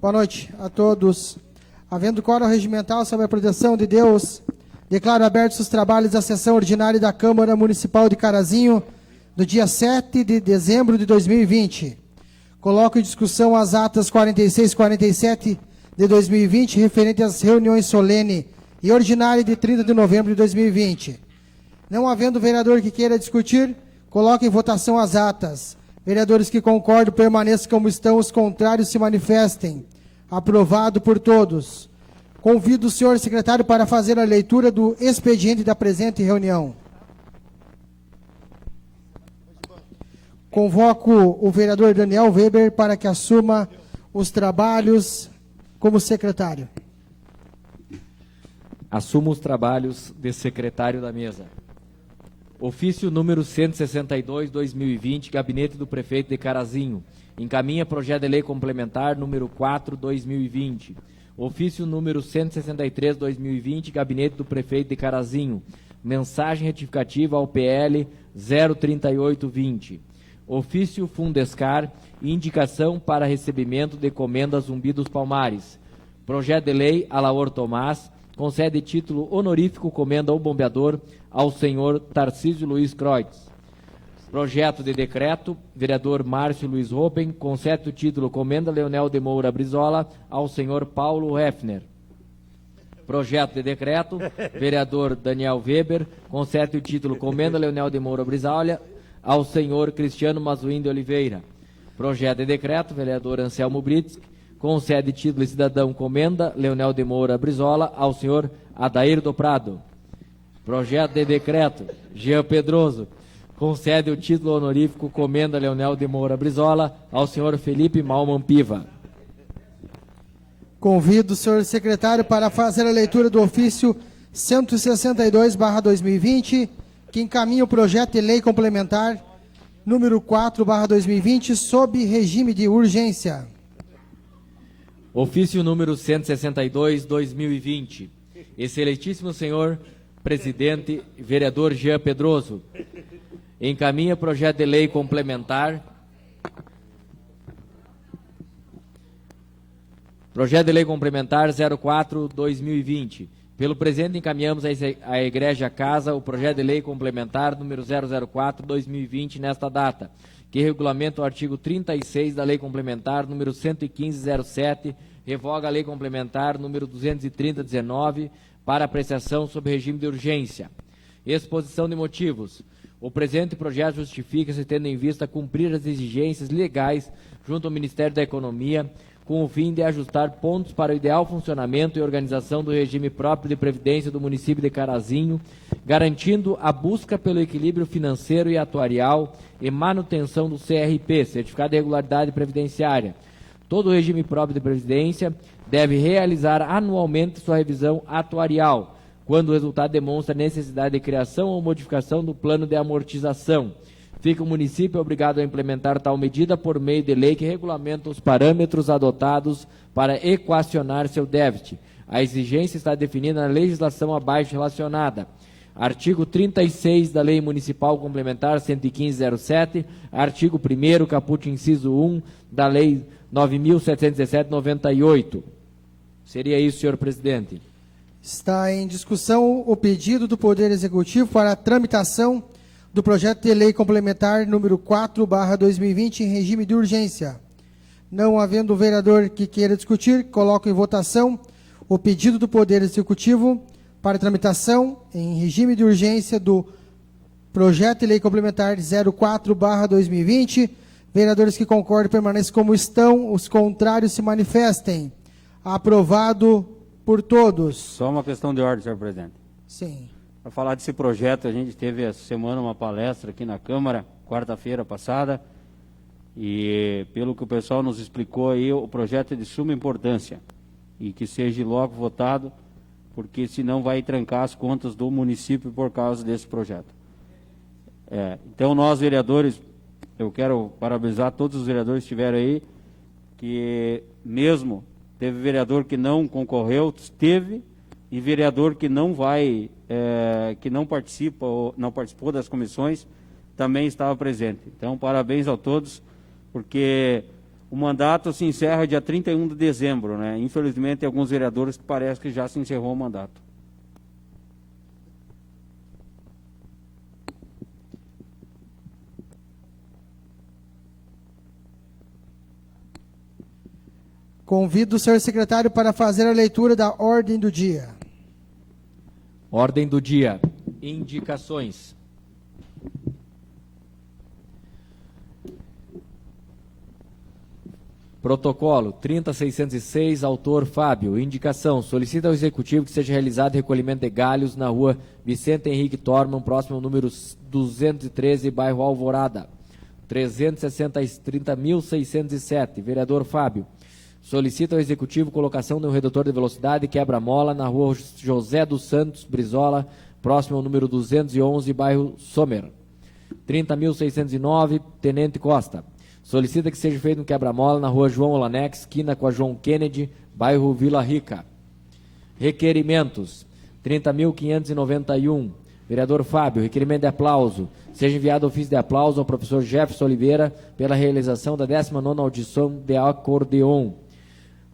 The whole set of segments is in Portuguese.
Boa noite a todos. Havendo quórum regimental sob a proteção de Deus, declaro abertos os trabalhos da sessão ordinária da Câmara Municipal de Carazinho, do dia 7 de dezembro de 2020. Coloco em discussão as atas 46 e 47 de 2020, referente às reuniões solene e ordinária de 30 de novembro de 2020. Não havendo vereador que queira discutir, coloco em votação as atas. Vereadores que concordam permaneçam como estão, os contrários se manifestem. Aprovado por todos. Convido o senhor secretário para fazer a leitura do expediente da presente reunião. Convoco o vereador Daniel Weber para que assuma os trabalhos como secretário. Assumo os trabalhos de secretário da mesa. Ofício número 162/2020, Gabinete do Prefeito de Carazinho. Encaminha projeto de lei complementar número 4/2020. Ofício número 163/2020, Gabinete do Prefeito de Carazinho. Mensagem retificativa ao PL 03820. Ofício Fundescar, indicação para recebimento de comenda Zumbi dos Palmares. Projeto de lei Alaor Tomás, concede título honorífico comenda ao bombeador ao senhor Tarcísio Luiz Kreutz. Projeto de decreto, vereador Márcio Luiz Ropen, concede o título comenda Leonel de Moura Brizola ao senhor Paulo Hefner. Projeto de decreto, vereador Daniel Weber, concede o título comenda Leonel de Moura Brizola ao senhor Cristiano Mazuim de Oliveira. Projeto de decreto, vereador Anselmo Brits, concede título de cidadão comenda Leonel de Moura Brizola ao senhor Adair do Prado. Projeto de decreto, Jean Pedroso, concede o título honorífico comenda Leonel de Moura Brizola ao senhor Felipe Malman Piva. Convido o senhor secretário para fazer a leitura do ofício 162/2020, que encaminha o projeto de lei complementar número 4/2020 sob regime de urgência. Ofício número 162/2020. Excelentíssimo senhor presidente, vereador Jean Pedroso, encaminha projeto de lei complementar. Projeto de lei complementar 04/2020. Pelo presente, encaminhamos à Egrégia Casa o projeto de lei complementar número 004/2020 nesta data, que regulamenta o artigo 36 da lei complementar número 115/07, revoga a lei complementar número 230/19 para apreciação sob regime de urgência. Exposição de motivos. O presente projeto justifica-se tendo em vista cumprir as exigências legais junto ao Ministério da Economia, com o fim de ajustar pontos para o ideal funcionamento e organização do regime próprio de previdência do município de Carazinho, garantindo a busca pelo equilíbrio financeiro e atuarial e manutenção do CRP, Certificado de Regularidade Previdenciária. Todo o regime próprio de previdência deve realizar anualmente sua revisão atuarial, quando o resultado demonstra necessidade de criação ou modificação do plano de amortização. Fica o município obrigado a implementar tal medida por meio de lei que regulamenta os parâmetros adotados para equacionar seu déficit. A exigência está definida na legislação abaixo relacionada. Artigo 36 da Lei Municipal Complementar 115/07, artigo 1º, caput inciso 1 da Lei 9.717/98. Seria isso, senhor presidente. Está em discussão o pedido do Poder Executivo para a tramitação do projeto de lei complementar número 4/2020 em regime de urgência. Não havendo vereador que queira discutir, coloco em votação o pedido do Poder Executivo para tramitação em regime de urgência do projeto de lei complementar 04/2020. Vereadores que concordam permaneçam como estão, os contrários se manifestem. Aprovado por todos. Só uma questão de ordem, senhor presidente. Sim. Para falar desse projeto, a gente teve essa semana uma palestra aqui na Câmara, quarta-feira passada, e pelo que o pessoal nos explicou aí, o projeto é de suma importância e que seja logo votado, porque senão vai trancar as contas do município por causa desse projeto. Então nós, vereadores, eu quero parabenizar todos os vereadores que estiveram aí, que mesmo teve vereador que não concorreu, teve, e vereador que não vai, que não participa ou não participou das comissões, também estava presente. Então, parabéns a todos, porque O mandato se encerra dia 31 de dezembro, né? Infelizmente, alguns vereadores parece que já se encerrou o mandato. Convido o senhor secretário para fazer a leitura da ordem do dia. Ordem do dia. Indicações. Protocolo 30606, autor Fábio. Indicação: solicita ao Executivo que seja realizado recolhimento de galhos na rua Vicente Henrique Torman, próximo ao número 213, bairro Alvorada. 30.607. Vereador Fábio. Solicita ao Executivo colocação de um redutor de velocidade e quebra-mola na rua José dos Santos Brizola, próximo ao número 211, bairro Sommer. 30.609, Tenente Costa. Solicita que seja feito um quebra-mola na rua João Olanex, esquina com a João Kennedy, bairro Vila Rica. Requerimentos. 30.591. Vereador Fábio, requerimento de aplauso. Seja enviado ofício de aplauso ao professor Jefferson Oliveira pela realização da 19ª audição de acordeon.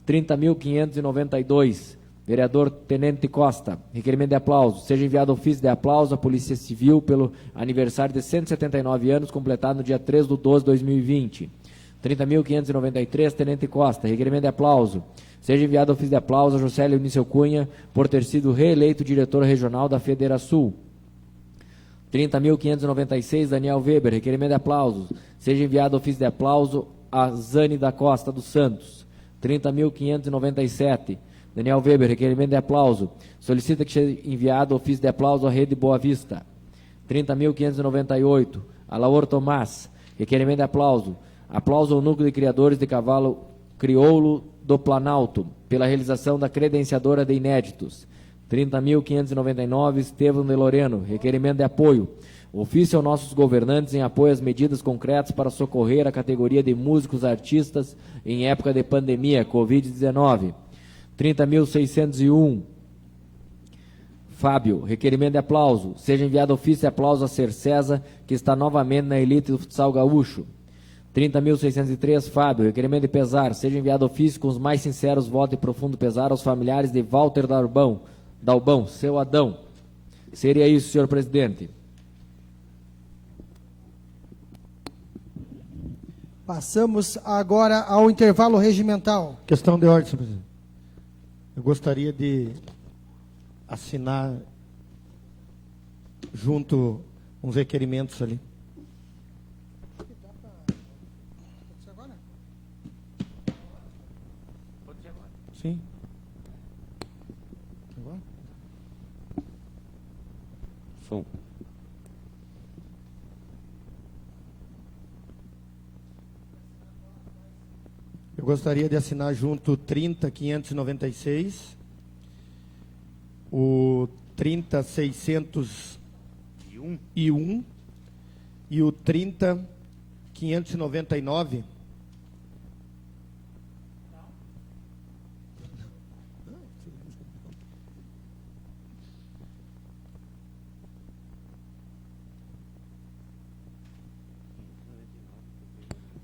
30.592. Vereador Tenente Costa, requerimento de aplauso. Seja enviado ofício de aplauso à Polícia Civil pelo aniversário de 179 anos, completado no dia 3/12/2020. 30.593, Tenente Costa, requerimento de aplauso. Seja enviado ofício de aplauso a Josélio Nício Cunha por ter sido reeleito diretor regional da Federação. 30.596, Daniel Weber, requerimento de aplauso. Seja enviado ofício de aplauso a Zane da Costa dos Santos. 30.597, Daniel Weber, requerimento de aplauso. Solicita que seja enviado ofício de aplauso à Rede Boa Vista. 30.598, Alaor Tomás, requerimento de aplauso. Aplauso ao Núcleo de Criadores de Cavalo Crioulo do Planalto, pela realização da credenciadora de inéditos. 30.599, Estevão de Loreno, requerimento de apoio. Ofício aos nossos governantes em apoio às medidas concretas para socorrer a categoria de músicos artistas em época de pandemia, Covid-19. 30.601, Fábio, requerimento de aplauso. Seja enviado ofício de aplauso a Cercesa, que está novamente na elite do futsal gaúcho. 30.603, Fábio, requerimento de pesar. Seja enviado ofício com os mais sinceros votos de profundo pesar aos familiares de Walter Dalbão, seu Adão. Seria isso, senhor presidente. Passamos agora ao intervalo regimental. Questão de ordem, senhor presidente. Eu gostaria de assinar junto uns requerimentos ali. Sim. Agora? Som. Eu gostaria de assinar junto o 30.596, o 30.601 e o 30.599.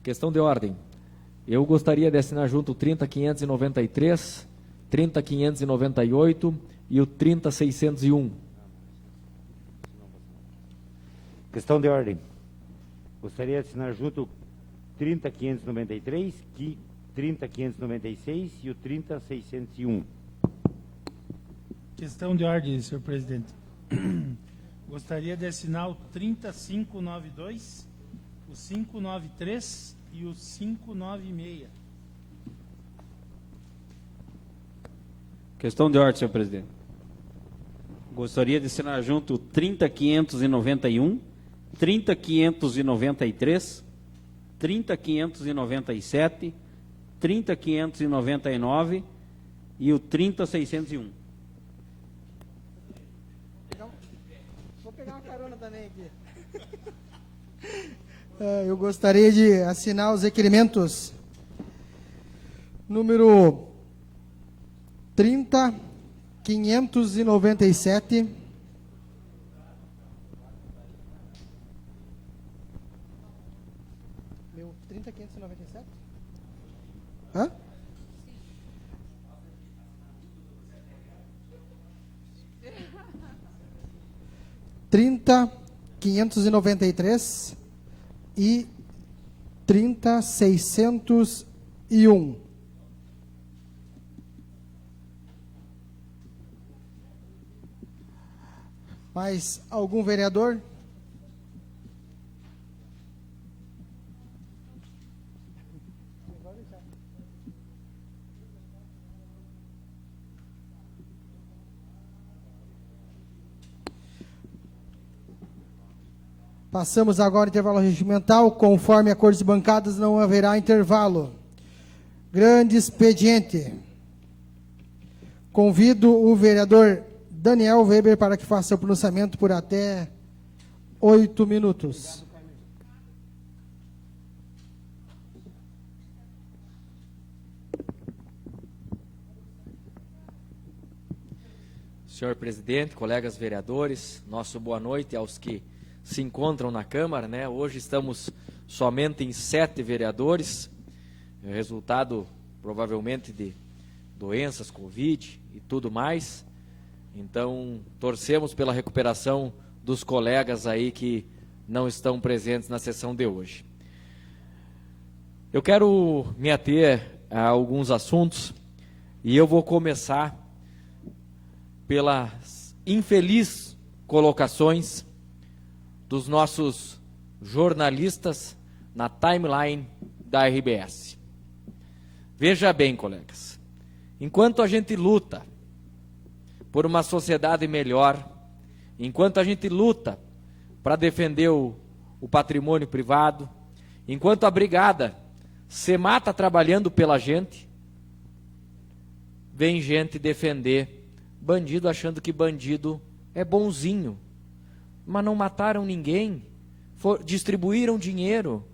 Questão de ordem. Eu gostaria de assinar junto o 30.593, 30.598 e o 30.601. Questão de ordem. Gostaria de assinar junto o 30.593, 30.596 e o 30.601. Questão de ordem, senhor presidente. Gostaria de assinar o 30.592, o 593 e o 596. Questão de ordem, senhor presidente. Gostaria de assinar junto o 30.591, 30.593, 30.597, 30.599 e o 30.601. Vou pegar uma carona também aqui. Eu gostaria de assinar os requerimentos número 30.597, meu 30.597, 30.593 e 30.601. Mais algum vereador? Passamos agora ao intervalo regimental. Conforme acordos de bancadas, não haverá intervalo. Grande expediente. Convido o vereador Daniel Weber para que faça o pronunciamento por até 8 minutos. Senhor presidente, colegas vereadores, nosso boa noite aos que se encontram na Câmara, né? Hoje estamos somente em 7 vereadores, resultado provavelmente de doenças, Covid e tudo mais. Então, torcemos pela recuperação dos colegas aí que não estão presentes na sessão de hoje. Eu quero me ater a alguns assuntos e eu vou começar pelas infelizes colocações dos nossos jornalistas na timeline da RBS. Veja bem, colegas, enquanto a gente luta por uma sociedade melhor, enquanto a gente luta para defender o patrimônio privado, enquanto a brigada se mata trabalhando pela gente, vem gente defender bandido achando que bandido é bonzinho. Mas não mataram ninguém, distribuíram dinheiro.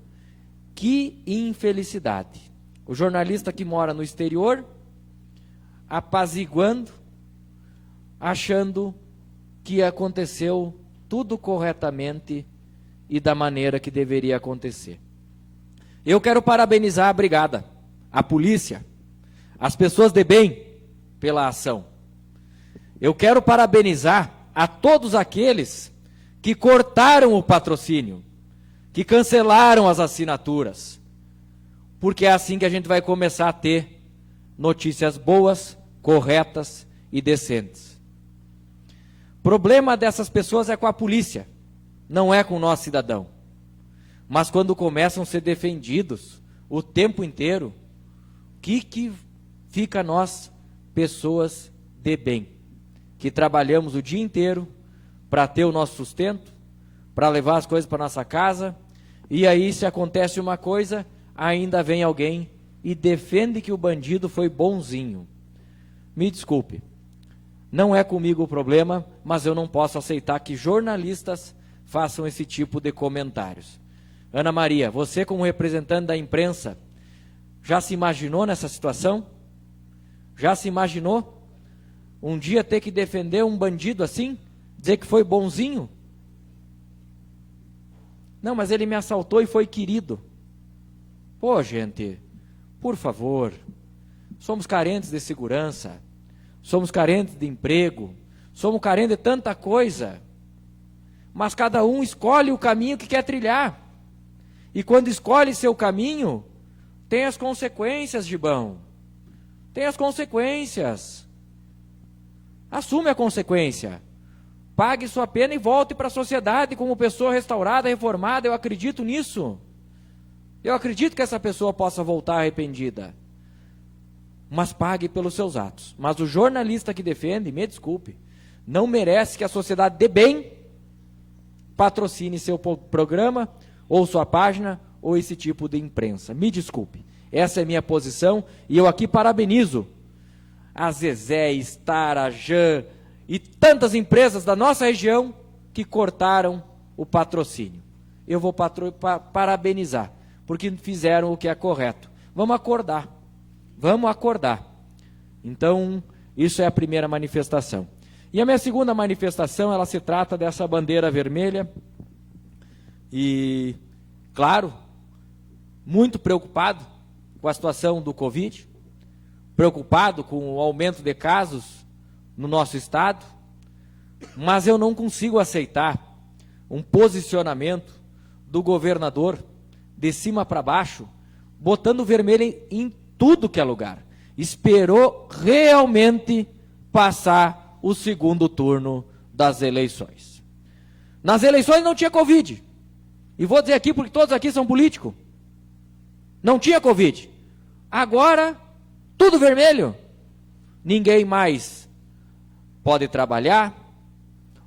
Que infelicidade. O jornalista que mora no exterior, apaziguando, achando que aconteceu tudo corretamente e da maneira que deveria acontecer. Eu quero parabenizar a brigada, a polícia, as pessoas de bem pela ação. Eu quero parabenizar a todos aqueles que cortaram o patrocínio, que cancelaram as assinaturas, porque é assim que a gente vai começar a ter notícias boas, corretas e decentes. O problema dessas pessoas é com a polícia, não é com o nosso cidadão. Mas quando começam a ser defendidos o tempo inteiro, que fica a nós, pessoas de bem, que trabalhamos o dia inteiro para ter o nosso sustento, para levar as coisas para nossa casa, e aí se acontece uma coisa, ainda vem alguém e defende que o bandido foi bonzinho. Me desculpe, não é comigo o problema, mas eu não posso aceitar que jornalistas façam esse tipo de comentários. Ana Maria, você como representante da imprensa, já se imaginou nessa situação? Já se imaginou um dia ter que defender um bandido assim? Dizer que foi bonzinho? Não, mas ele me assaltou e foi querido. Pô, gente, por favor, somos carentes de segurança, somos carentes de emprego, somos carentes de tanta coisa, mas cada um escolhe o caminho que quer trilhar. E quando escolhe seu caminho, tem as consequências, Gibão. Tem as consequências. Assume a consequência. Pague sua pena e volte para a sociedade como pessoa restaurada, reformada. Eu acredito nisso. Eu acredito que essa pessoa possa voltar arrependida. Mas pague pelos seus atos. Mas o jornalista que defende, me desculpe, não merece que a sociedade de bem patrocine seu programa, ou sua página, ou esse tipo de imprensa. Me desculpe. Essa é a minha posição e eu aqui parabenizo a Zezé, Star, a Jan e tantas empresas da nossa região que cortaram o patrocínio. Eu vou parabenizar, porque fizeram o que é correto. Vamos acordar. Vamos acordar. Então, isso é a primeira manifestação. E a minha segunda manifestação, ela se trata dessa bandeira vermelha. E, claro, muito preocupado com a situação do Covid, preocupado com o aumento de casos no nosso estado, Mas eu não consigo aceitar um posicionamento do governador de cima para baixo, botando vermelho em tudo que é lugar. Esperou realmente passar o segundo turno das eleições. Nas eleições não tinha Covid. E vou dizer aqui porque todos aqui são políticos. Não tinha Covid. Agora, tudo vermelho. Ninguém mais pode trabalhar,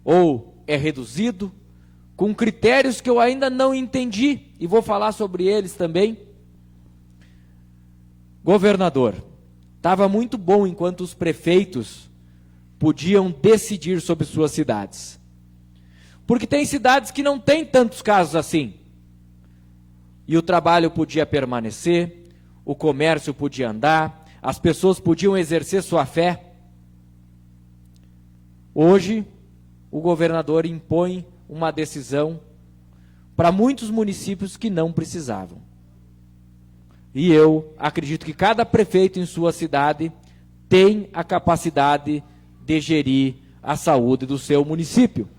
ou é reduzido, com critérios que eu ainda não entendi, e vou falar sobre eles também. Governador, estava muito bom enquanto os prefeitos podiam decidir sobre suas cidades. Porque tem cidades que não tem tantos casos assim. E o trabalho podia permanecer, o comércio podia andar, as pessoas podiam exercer sua fé. Hoje, o governador impõe uma decisão para muitos municípios que não precisavam. E eu acredito que cada prefeito em sua cidade tem a capacidade de gerir a saúde do seu município.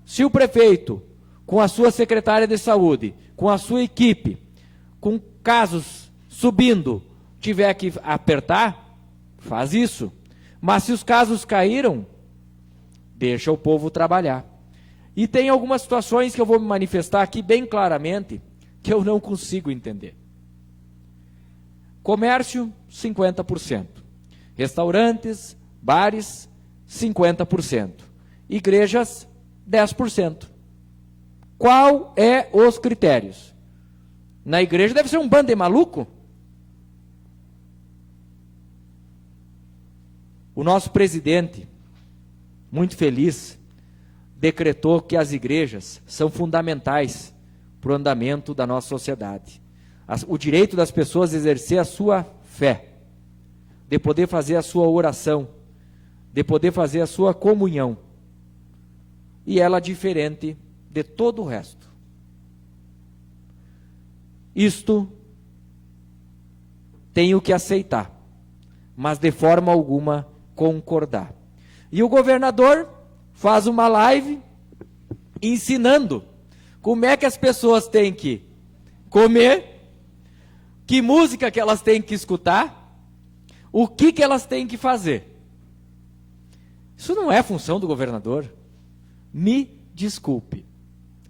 Se o prefeito, com a sua secretária de saúde, com a sua equipe, com casos subindo, tiver que apertar, faz isso. Mas se os casos caíram, deixa o povo trabalhar. E tem algumas situações que eu vou me manifestar aqui bem claramente, que eu não consigo entender. Comércio, 50%. Restaurantes, bares, 50%. Igrejas, 10%. Qual é os critérios? Na igreja deve ser um bando de maluco? O nosso presidente, muito feliz, decretou que as igrejas são fundamentais para o andamento da nossa sociedade. O direito das pessoas exercer a sua fé, de poder fazer a sua oração, de poder fazer a sua comunhão. E ela diferente de todo o resto. Isto tenho que aceitar, mas de forma alguma concordar. E o governador faz uma live ensinando como é que as pessoas têm que comer, que música que elas têm que escutar, o que elas têm que fazer. Isso não é função do governador. Me desculpe,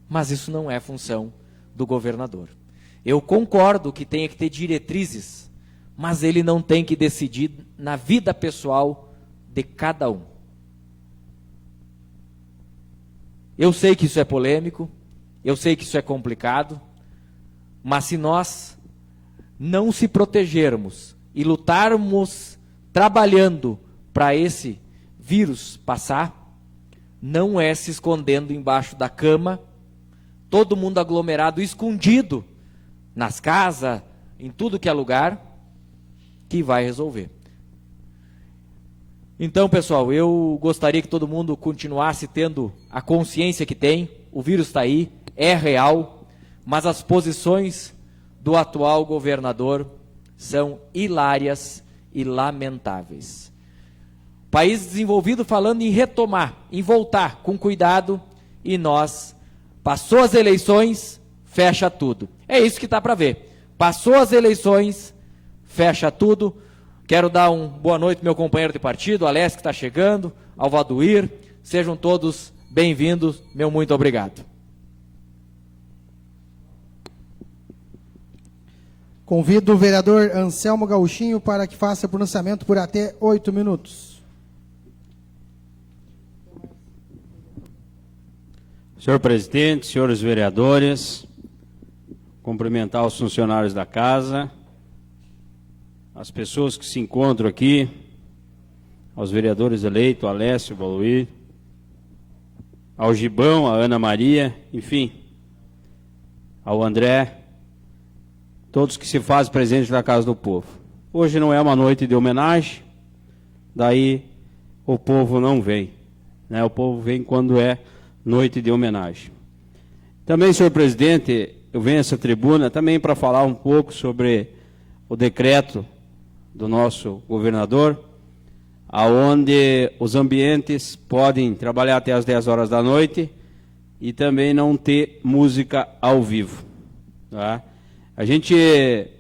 mas isso não é função do governador. Eu concordo que tenha que ter diretrizes, mas ele não tem que decidir na vida pessoal de cada um. Eu sei que isso é polêmico, eu sei que isso é complicado, mas se nós não se protegermos e lutarmos trabalhando para esse vírus passar, não é se escondendo embaixo da cama, todo mundo aglomerado, escondido, nas casas, em tudo que é lugar, que vai resolver. Então, pessoal, eu gostaria que todo mundo continuasse tendo a consciência que tem, o vírus está aí, é real, mas as posições do atual governador são hilárias e lamentáveis. País desenvolvido falando em retomar, em voltar com cuidado, e nós, passou as eleições, fecha tudo. É isso que está para ver. Passou as eleições, fecha tudo. Quero dar uma boa noite ao meu companheiro de partido, Alessio, que está chegando, ao Valduir. Sejam todos bem-vindos. Meu muito obrigado. Convido o vereador Anselmo Gauchinho para que faça pronunciamento por até 8 minutos. Senhor presidente, senhores vereadores, cumprimentar os funcionários da casa, as pessoas que se encontram aqui, aos vereadores eleitos, Alessio, Valduir, ao Gibão, a Ana Maria, enfim, ao André, todos que se fazem presente na casa do povo. Hoje não é uma noite de homenagem, daí o povo não vem, né? O povo vem quando é noite de homenagem. Também, senhor presidente, eu venho a essa tribuna também para falar um pouco sobre o decreto do nosso governador, aonde os ambientes podem trabalhar até as 10 horas da noite e também não ter música ao vivo. Tá? A gente,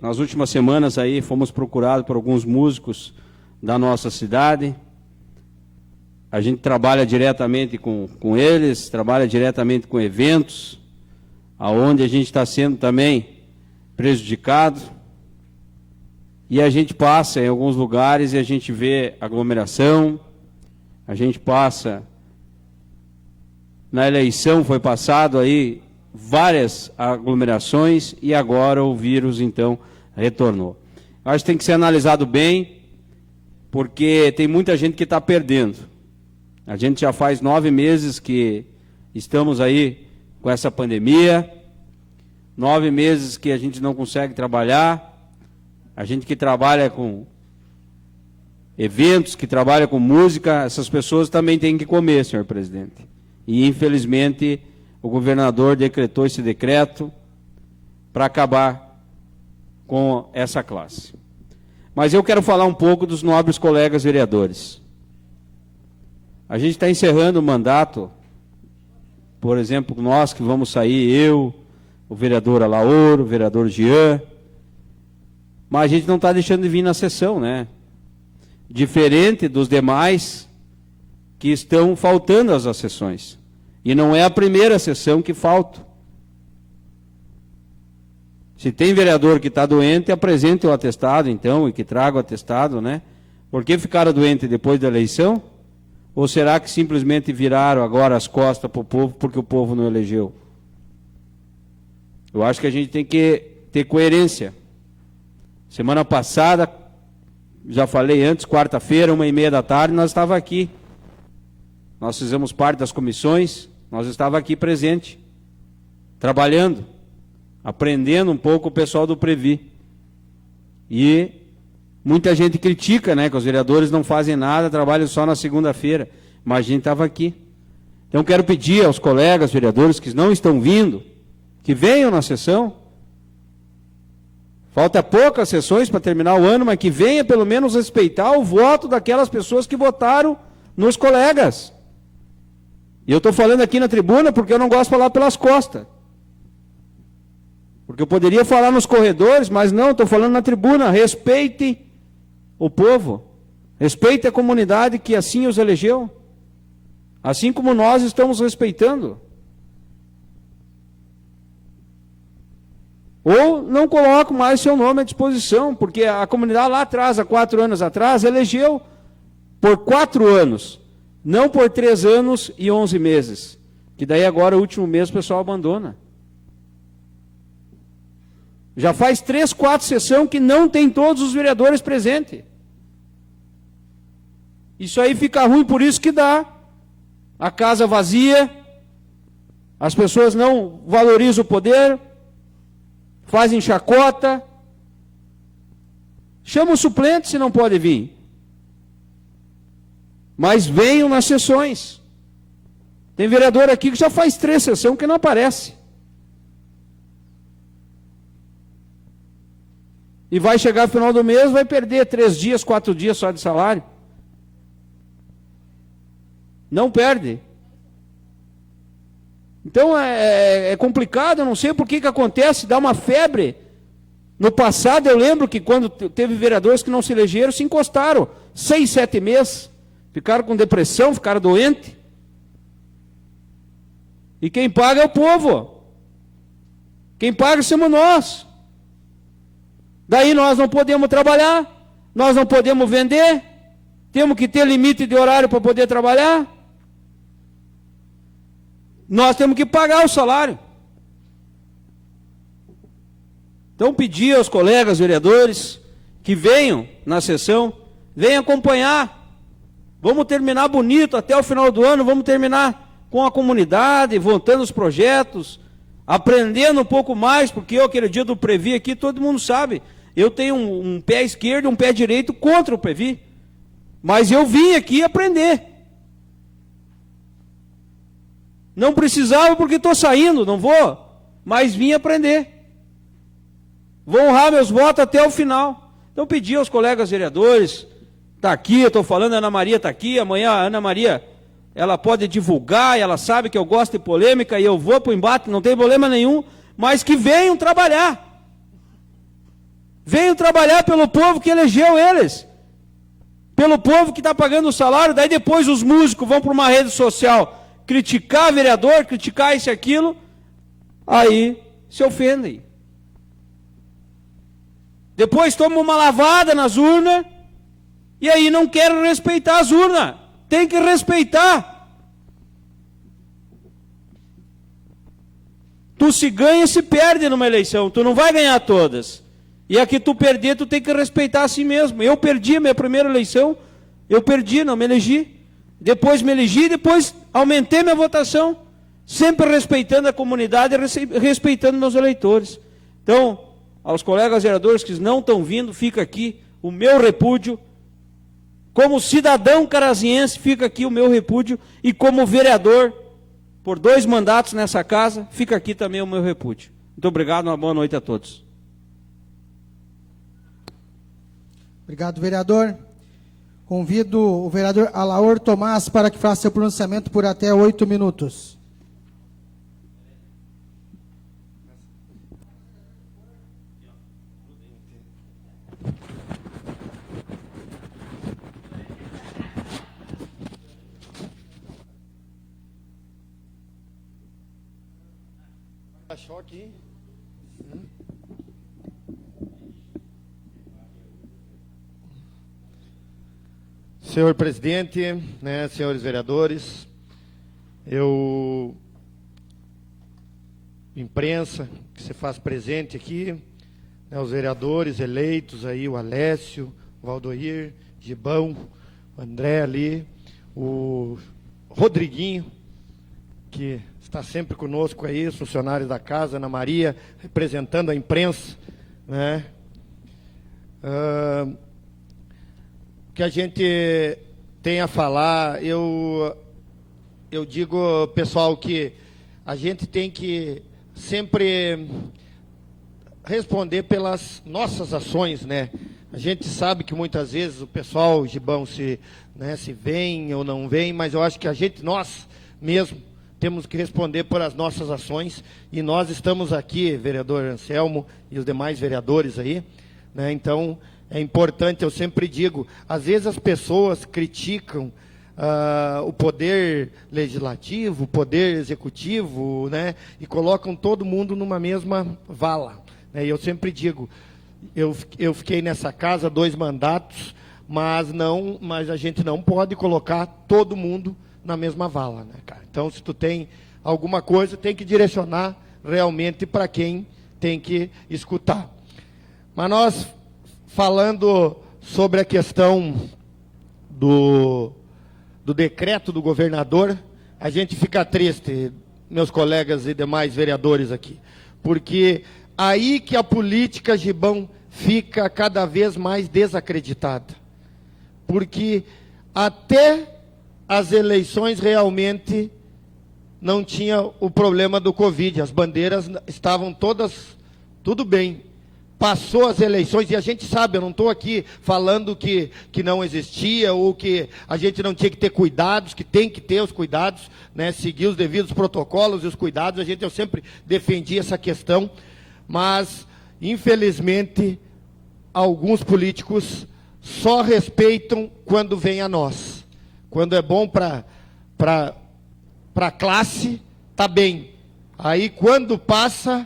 nas últimas semanas aí, fomos procurados por alguns músicos da nossa cidade. A gente trabalha diretamente com eles, trabalha diretamente com eventos, aonde a gente está sendo também prejudicado. E a gente passa em alguns lugares e a gente vê aglomeração, a gente passa, na eleição foi passado aí várias aglomerações e agora o vírus então retornou. Acho que tem que ser analisado bem, porque tem muita gente que está perdendo. A gente já faz 9 meses que estamos aí com essa pandemia, 9 meses que a gente não consegue trabalhar. A gente que trabalha com eventos, que trabalha com música, essas pessoas também têm que comer, senhor presidente. E, infelizmente, o governador decretou esse decreto para acabar com essa classe. Mas eu quero falar um pouco dos nobres colegas vereadores. A gente está encerrando o mandato, por exemplo, nós que vamos sair, eu, o vereador Alaor, o vereador Jean, mas a gente não está deixando de vir na sessão, né? Diferente dos demais que estão faltando às sessões. E não é a primeira sessão que falta. Se tem vereador que está doente, apresente o atestado, então, e que traga o atestado, né? Por que ficaram doentes depois da eleição? Ou será que simplesmente viraram agora as costas para o povo porque o povo não elegeu? Eu acho que a gente tem que ter coerência. Semana passada, já falei antes, quarta-feira, 1h30 da tarde, nós estávamos aqui. Nós fizemos parte das comissões, nós estávamos aqui presente, trabalhando, aprendendo um pouco o pessoal do Previ. E muita gente critica, né, que os vereadores não fazem nada, trabalham só na segunda-feira, mas a gente estava aqui. Então quero pedir aos colegas vereadores que não estão vindo, que venham na sessão. Falta poucas sessões para terminar o ano, mas que venha pelo menos respeitar o voto daquelas pessoas que votaram nos colegas. E eu estou falando aqui na tribuna porque eu não gosto de falar pelas costas. Porque eu poderia falar nos corredores, mas não, estou falando na tribuna. Respeite o povo. Respeite a comunidade que assim os elegeu. Assim como nós estamos respeitando. Ou não coloco mais seu nome à disposição, porque a comunidade lá atrás, há 4 anos atrás, elegeu por 4 anos, não por 3 anos e 11 meses. Que daí agora, o último mês, o pessoal abandona. Já faz 3, 4 sessões que não tem todos os vereadores presentes. Isso aí fica ruim, por isso que dá. A casa vazia, as pessoas não valorizam o poder, fazem chacota, chama o suplente se não pode vir. Mas venham nas sessões. Tem vereador aqui que já faz 3 sessões que não aparece. E vai chegar no final do mês, vai perder 3 dias, 4 dias só de salário. Não perde. Então é complicado, eu não sei por que acontece, dá uma febre. No passado eu lembro que quando teve vereadores que não se elegeram, se encostaram 6, 7 meses, ficaram com depressão, ficaram doentes. E quem paga é o povo. Quem paga somos nós. Daí nós não podemos trabalhar, nós não podemos vender, temos que ter limite de horário para poder trabalhar. Nós temos que pagar o salário. Então, pedir aos colegas vereadores que venham na sessão, venham acompanhar. Vamos terminar bonito até o final do ano, vamos terminar com a comunidade, voltando os projetos, aprendendo um pouco mais, porque eu, aquele dia do Previ aqui, todo mundo sabe, eu tenho um pé esquerdo e um pé direito contra o Previ. Mas eu vim aqui aprender. Não precisava porque estou saindo, não vou, mas vim aprender. Vou honrar meus votos até o final. Então pedi aos colegas vereadores está aqui, eu estou falando, a Ana Maria está aqui, amanhã a Ana Maria, ela pode divulgar, ela sabe que eu gosto de polêmica e eu vou para o embate, não tem problema nenhum, mas que venham trabalhar. Venham trabalhar pelo povo que elegeu eles. Pelo povo que está pagando o salário, daí depois os músicos vão para uma rede social criticar vereador, criticar isso e aquilo, aí se ofendem. Depois tomam uma lavada nas urnas, e aí não querem respeitar as urnas. Tem que respeitar. Tu se ganha e se perde numa eleição, tu não vai ganhar todas. E a que tu perder, tu tem que respeitar a si mesmo. Eu perdi a minha primeira eleição, eu perdi, não me elegi. Depois me elegi, depois aumentei minha votação, sempre respeitando a comunidade e respeitando meus eleitores. Então, aos colegas vereadores que não estão vindo, fica aqui o meu repúdio. Como cidadão caraziense, fica aqui o meu repúdio. E como vereador, por 2 mandatos nessa casa, fica aqui também o meu repúdio. Muito obrigado, uma boa noite a todos. Obrigado, vereador. Convido o vereador Alaor Tomás para que faça seu pronunciamento por até 8 minutos. Achou aqui? Senhor presidente, né, senhores vereadores, imprensa que se faz presente aqui, né, os vereadores eleitos aí, o Alessio, o Valdoir, Gibão, o André ali, o Rodriguinho, que está sempre conosco aí, os funcionários da casa, Ana Maria, representando a imprensa, né? Que a gente tem a falar, eu digo, pessoal, que a gente tem que sempre responder pelas nossas ações, né? A gente sabe que muitas vezes o pessoal, Gibão, se vem ou não vem, mas eu acho que nós mesmo, temos que responder por as nossas ações, e nós estamos aqui, vereador Anselmo e os demais vereadores aí, né? Então, é importante, eu sempre digo, às vezes as pessoas criticam o poder legislativo, o poder executivo, né? E colocam todo mundo numa mesma vala, né? E eu sempre digo, eu fiquei nessa casa 2 mandatos, mas a gente não pode colocar todo mundo na mesma vala, né, cara? Então, se tu tem alguma coisa, tem que direcionar realmente para quem tem que escutar. Mas nós, falando sobre a questão do decreto do governador, a gente fica triste, meus colegas e demais vereadores aqui, porque aí que a política, Gibão, fica cada vez mais desacreditada. Porque até as eleições realmente não tinha o problema do Covid, as bandeiras estavam todas, tudo bem. Passou as eleições, e a gente sabe, eu não estou aqui falando que não existia, ou que a gente não tinha que ter cuidados, que tem que ter os cuidados, né, seguir os devidos protocolos e os cuidados, eu sempre defendi essa questão, mas, infelizmente, alguns políticos só respeitam quando vem a nós. Quando é bom para a classe, tá bem. Aí, quando passou,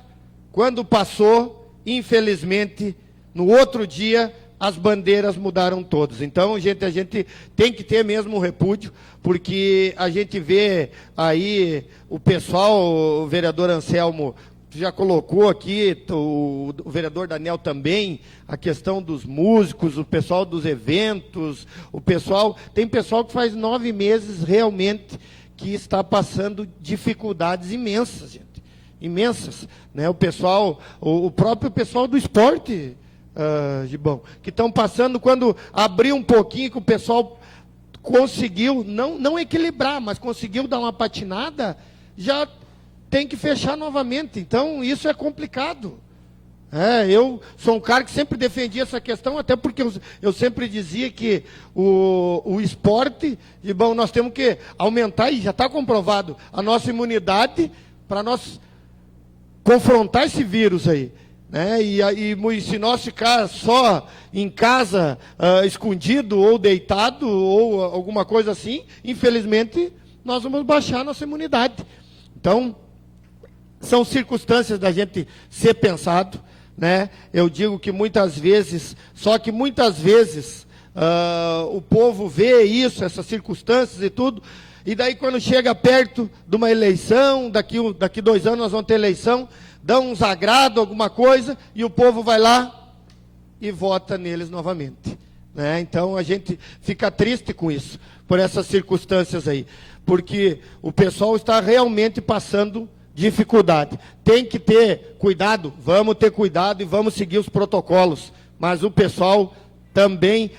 infelizmente, no outro dia, as bandeiras mudaram todas. Então, a gente tem que ter mesmo um repúdio, porque a gente vê aí o pessoal, o vereador Anselmo já colocou aqui, o vereador Daniel também, a questão dos músicos, o pessoal dos eventos, tem pessoal que faz 9 meses realmente que está passando dificuldades imensas, gente. Imensas, né? O próprio pessoal do esporte, Gibão, que estão passando, quando abriu um pouquinho, que o pessoal conseguiu, não equilibrar, mas conseguiu dar uma patinada, já tem que fechar novamente. Então, isso é complicado. Eu sou um cara que sempre defendia essa questão, até porque eu sempre dizia que o esporte, e bom, nós temos que aumentar, e já está comprovado, a nossa imunidade para nós confrontar esse vírus aí. Né? E se nós ficar só em casa, escondido ou deitado, ou alguma coisa assim, infelizmente, nós vamos baixar a nossa imunidade. Então, são circunstâncias da gente ser pensado, né? Eu digo que muitas vezes, o povo vê isso, essas circunstâncias e tudo, e daí quando chega perto de uma eleição, daqui 2 anos nós vamos ter eleição, dão uns agrado, alguma coisa, e o povo vai lá e vota neles novamente. Né? Então a gente fica triste com isso, por essas circunstâncias aí, porque o pessoal está realmente passando dificuldade. Tem que ter cuidado, vamos ter cuidado e vamos seguir os protocolos, mas o pessoal também,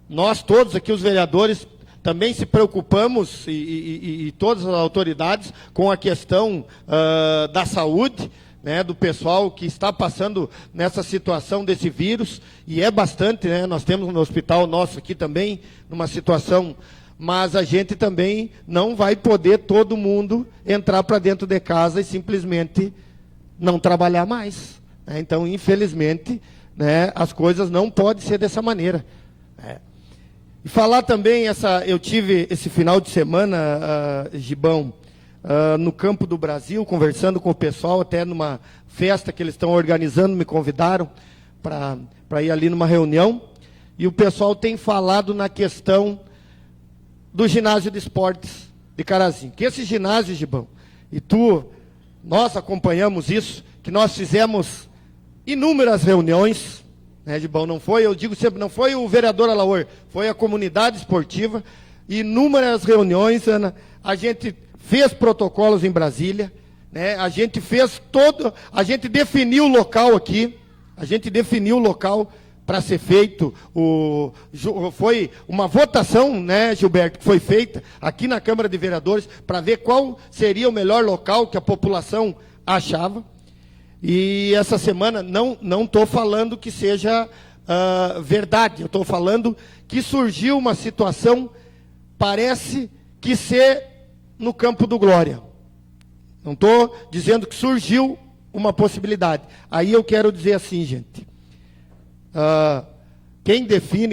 nós todos aqui, os vereadores, também se preocupamos, e todas as autoridades, com a questão da saúde, né, do pessoal que está passando nessa situação desse vírus, e é bastante, né, nós temos no hospital nosso aqui também, numa situação, mas a gente também não vai poder todo mundo entrar para dentro de casa e simplesmente não trabalhar mais. Né? Então, infelizmente, né, as coisas não podem ser dessa maneira. Né? E falar também, eu tive esse final de semana, Gibão, no Campo do Brasil, conversando com o pessoal, até numa festa que eles estão organizando, me convidaram para ir ali numa reunião, e o pessoal tem falado na questão do ginásio de esportes de Carazinho. Que esse ginásio, Gibão, nós acompanhamos isso, que nós fizemos inúmeras reuniões, né, Gibão, não foi, eu digo sempre, não foi o vereador Alaor, foi a comunidade esportiva, inúmeras reuniões, Ana, a gente fez protocolos em Brasília, né, a gente definiu o local aqui, para ser feito, foi uma votação, né, Gilberto, que foi feita aqui na Câmara de Vereadores, para ver qual seria o melhor local que a população achava. E essa semana, não estou falando que seja verdade, eu estou falando que surgiu uma situação, parece que ser no Campo do Glória. Não estou dizendo que surgiu uma possibilidade. Aí eu quero dizer assim, gente,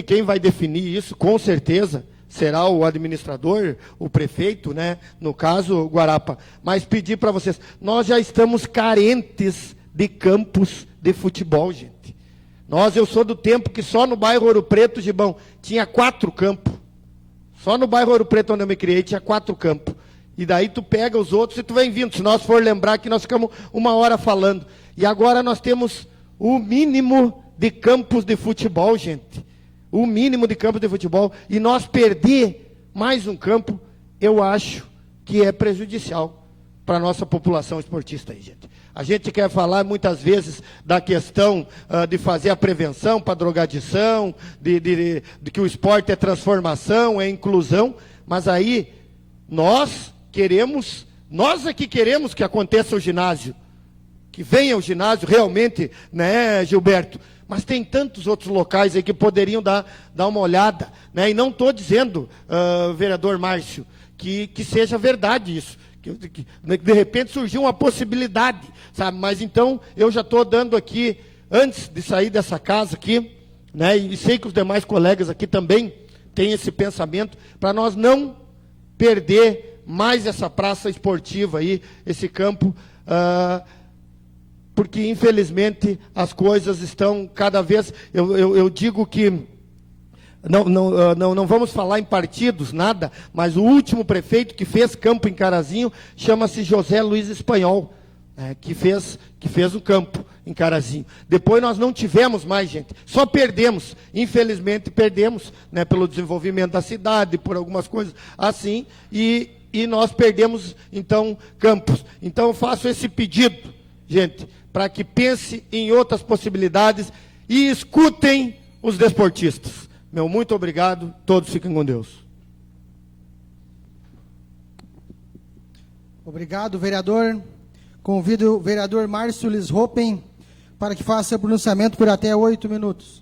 quem vai definir isso, com certeza, será o administrador, o prefeito, né? No caso, Guarapa. Mas pedir para vocês, nós já estamos carentes de campos de futebol, gente. Eu sou do tempo que só no bairro Ouro Preto, Gibão, tinha 4 campos. Só no bairro Ouro Preto, onde eu me criei, tinha 4 campos. E daí tu pega os outros e tu vem vindo. Se nós for lembrar que nós ficamos 1 hora falando. E agora nós temos o mínimo de campos de futebol, gente. O mínimo de campos de futebol. E nós perder mais um campo, eu acho que é prejudicial para a nossa população esportista aí, gente. A gente quer falar muitas vezes da questão de fazer a prevenção para a drogadição, de que o esporte é transformação, é inclusão, mas aí nós aqui queremos que aconteça o ginásio, que venha o ginásio realmente, né, Gilberto? Mas tem tantos outros locais aí que poderiam dar uma olhada, né? E não estou dizendo, vereador Márcio, que seja verdade isso, que de repente surgiu uma possibilidade, sabe? Mas então eu já estou dando aqui, antes de sair dessa casa aqui, né? E sei que os demais colegas aqui também têm esse pensamento, para nós não perder mais essa praça esportiva aí, esse campo, porque infelizmente as coisas estão cada vez, eu digo que não vamos falar em partidos, nada, mas o último prefeito que fez campo em Carazinho chama-se José Luiz Espanhol, que fez um campo em Carazinho. Depois nós não tivemos mais, gente, só perdemos, infelizmente perdemos, né, pelo desenvolvimento da cidade, por algumas coisas assim, e nós perdemos, então, campos. Então eu faço esse pedido, gente, para que pense em outras possibilidades e escutem os desportistas. Meu muito obrigado, todos fiquem com Deus. Obrigado, vereador. Convido o vereador Márcio Lishopen para que faça o pronunciamento por até 8 minutos.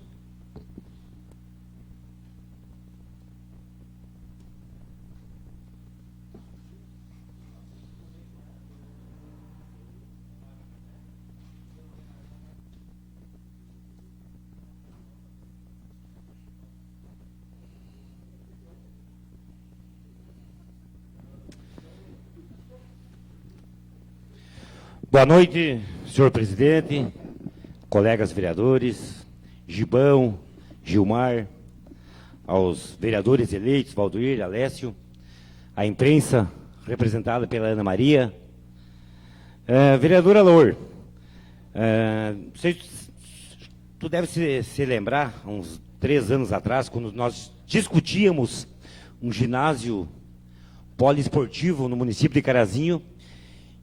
Boa noite, senhor presidente, colegas vereadores, Gibão, Gilmar, aos vereadores eleitos, Valdir, Alessio, a imprensa representada pela Ana Maria. Vereadora Lour, tu deve se lembrar, uns 3 anos atrás, quando nós discutíamos um ginásio poliesportivo no município de Carazinho,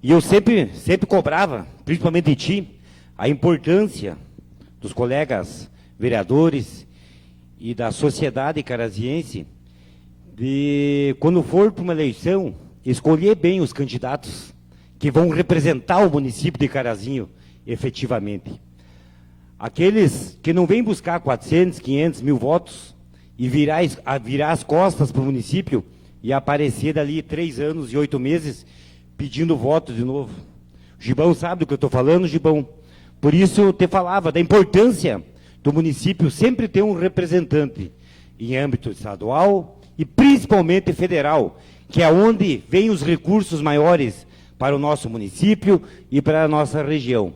e eu sempre cobrava, principalmente de ti, a importância dos colegas vereadores e da sociedade caraziense de, quando for para uma eleição, escolher bem os candidatos que vão representar o município de Carazinho efetivamente. Aqueles que não vêm buscar 400, 500 mil votos e virar as costas para o município e aparecer dali 3 anos e 8 meses pedindo voto de novo. O Gibão sabe do que eu estou falando, Gibão. Por isso eu te falava da importância do município sempre ter um representante em âmbito estadual e principalmente federal, que é onde vêm os recursos maiores para o nosso município e para a nossa região.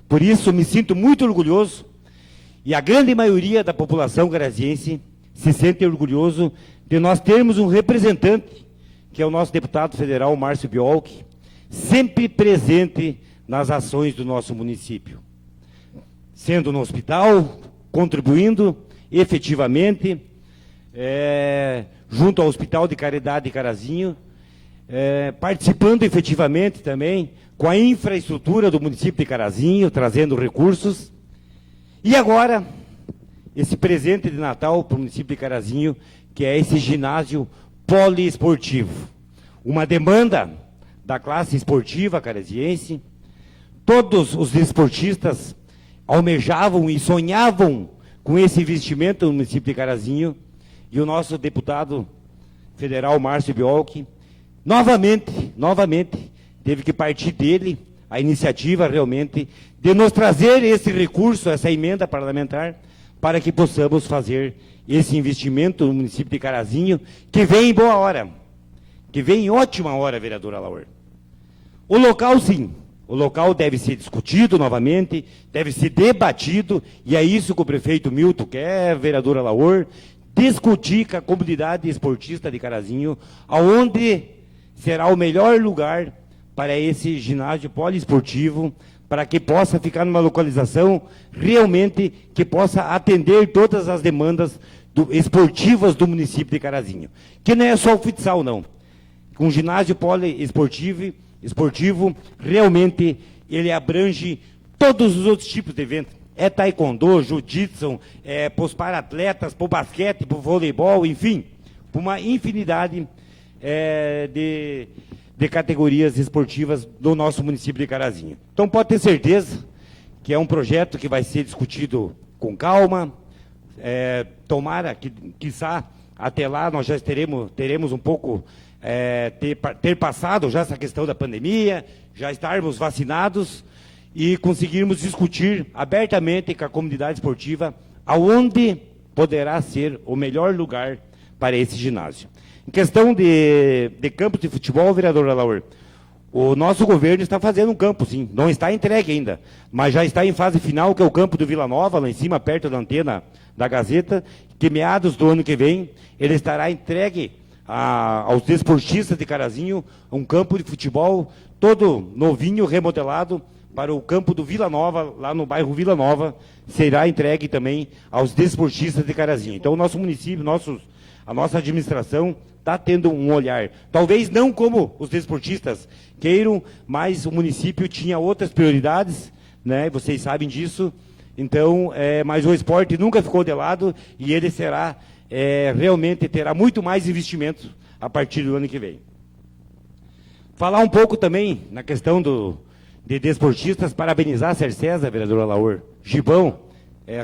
Por isso me sinto muito orgulhoso, e a grande maioria da população caraziense se sente orgulhoso de nós termos um representante, que é o nosso deputado federal, Márcio Biolchi, sempre presente nas ações do nosso município. Sendo no hospital, contribuindo efetivamente, junto ao Hospital de Caridade de Carazinho, participando efetivamente também com a infraestrutura do município de Carazinho, trazendo recursos. E agora, esse presente de Natal para o município de Carazinho, que é esse ginásio poliesportivo. Uma demanda da classe esportiva caraziense. Todos os desportistas almejavam e sonhavam com esse investimento no município de Carazinho, e o nosso deputado federal, Márcio Biolchi, novamente, teve que partir dele a iniciativa realmente de nos trazer esse recurso, essa emenda parlamentar, para que possamos fazer esse investimento no município de Carazinho, que vem em boa hora, que vem em ótima hora, vereadora Laur. O local, sim, o local deve ser discutido novamente, deve ser debatido, e é isso que o prefeito Milton quer, vereadora Laur, discutir com a comunidade esportista de Carazinho, aonde será o melhor lugar para esse ginásio poliesportivo, para que possa ficar numa localização realmente que possa atender todas as demandas esportivas do município de Carazinho. Que não é só o futsal, não. Um ginásio poliesportivo, realmente, ele abrange todos os outros tipos de eventos. É taekwondo, jiu-jitsu, para atletas, para basquete, para voleibol, enfim, para uma infinidade de categorias esportivas do nosso município de Carazinho. Então pode ter certeza que é um projeto que vai ser discutido com calma, tomara que, quiçá, até lá nós já teremos um pouco, ter passado já essa questão da pandemia, já estarmos vacinados e conseguirmos discutir abertamente com a comunidade esportiva aonde poderá ser o melhor lugar para esse ginásio. Em questão de campos de futebol, vereadora Laur, o nosso governo está fazendo um campo, sim, não está entregue ainda, mas já está em fase final, que é o campo do Vila Nova, lá em cima, perto da antena da Gazeta, que meados do ano que vem, ele estará entregue aos desportistas de Carazinho, um campo de futebol todo novinho, remodelado, para o campo do Vila Nova, lá no bairro Vila Nova, será entregue também aos desportistas de Carazinho. Então, o nosso município, a nossa administração está tendo um olhar, talvez não como os desportistas queiram, mas o município tinha outras prioridades, né? Vocês sabem disso. Então, mas o esporte nunca ficou de lado e ele será, realmente terá muito mais investimento a partir do ano que vem. Falar um pouco também na questão de desportistas, parabenizar a Cercesa, vereador Alaor, Gibão,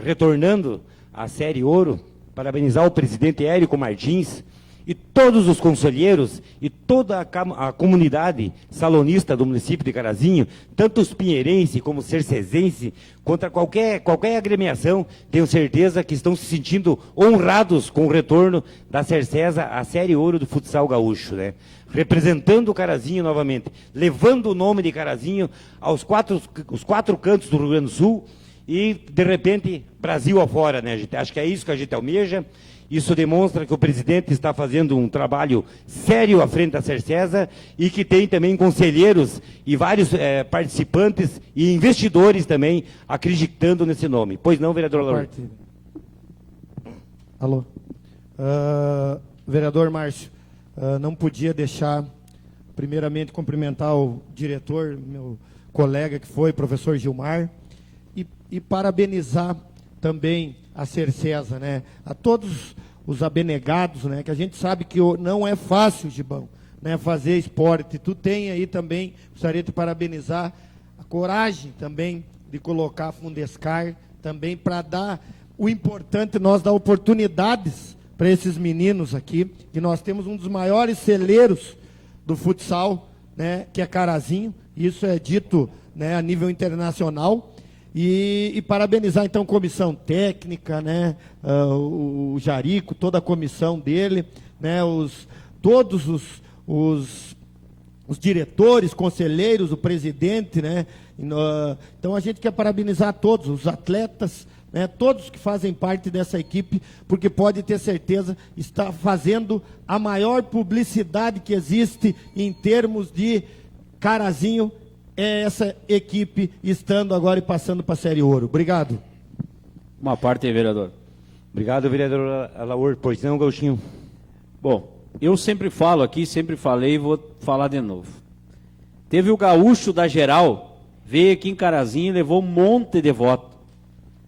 retornando à Série Ouro, parabenizar o presidente Érico Martins e todos os conselheiros e toda a comunidade salonista do município de Carazinho, tanto os pinheirense como os cercesense, contra qualquer agremiação, tenho certeza que estão se sentindo honrados com o retorno da Cercesa à Série Ouro do futsal gaúcho, né? Representando o Carazinho novamente, levando o nome de Carazinho os quatro cantos do Rio Grande do Sul e, de repente, Brasil afora, né? Acho que é isso que a gente almeja. Isso demonstra que o presidente está fazendo um trabalho sério à frente da Cercesa e que tem também conselheiros e vários participantes e investidores também acreditando nesse nome. Pois não, vereador Laura? Alô. Vereador Márcio, não podia deixar, primeiramente, cumprimentar o diretor, meu colega que foi, professor Gilmar, e parabenizar também a Cercesa, né? A todos os abnegados, né? Que a gente sabe que não é fácil, Gibão, né? Fazer esporte. Tu tem aí também, gostaria de parabenizar a coragem também de colocar a Fundescar também para dar o importante, nós dar oportunidades para esses meninos aqui, que nós temos um dos maiores celeiros do futsal, né? Que é Carazinho, isso é dito, né? A nível internacional. E parabenizar, então, comissão técnica, né, o Jarico, toda a comissão dele, né, todos os diretores, conselheiros, o presidente, né, então a gente quer parabenizar todos, os atletas, né, todos que fazem parte dessa equipe, porque pode ter certeza, está fazendo a maior publicidade que existe em termos de Carazinho, é essa equipe estando agora e passando para a Série Ouro. Obrigado. Uma parte aí, vereador. Obrigado, vereador Alaor. Pois não, Gauchinho? Bom, eu sempre falo aqui, sempre falei e vou falar de novo. Teve o gaúcho da Geral, veio aqui em Carazinho e levou um monte de voto.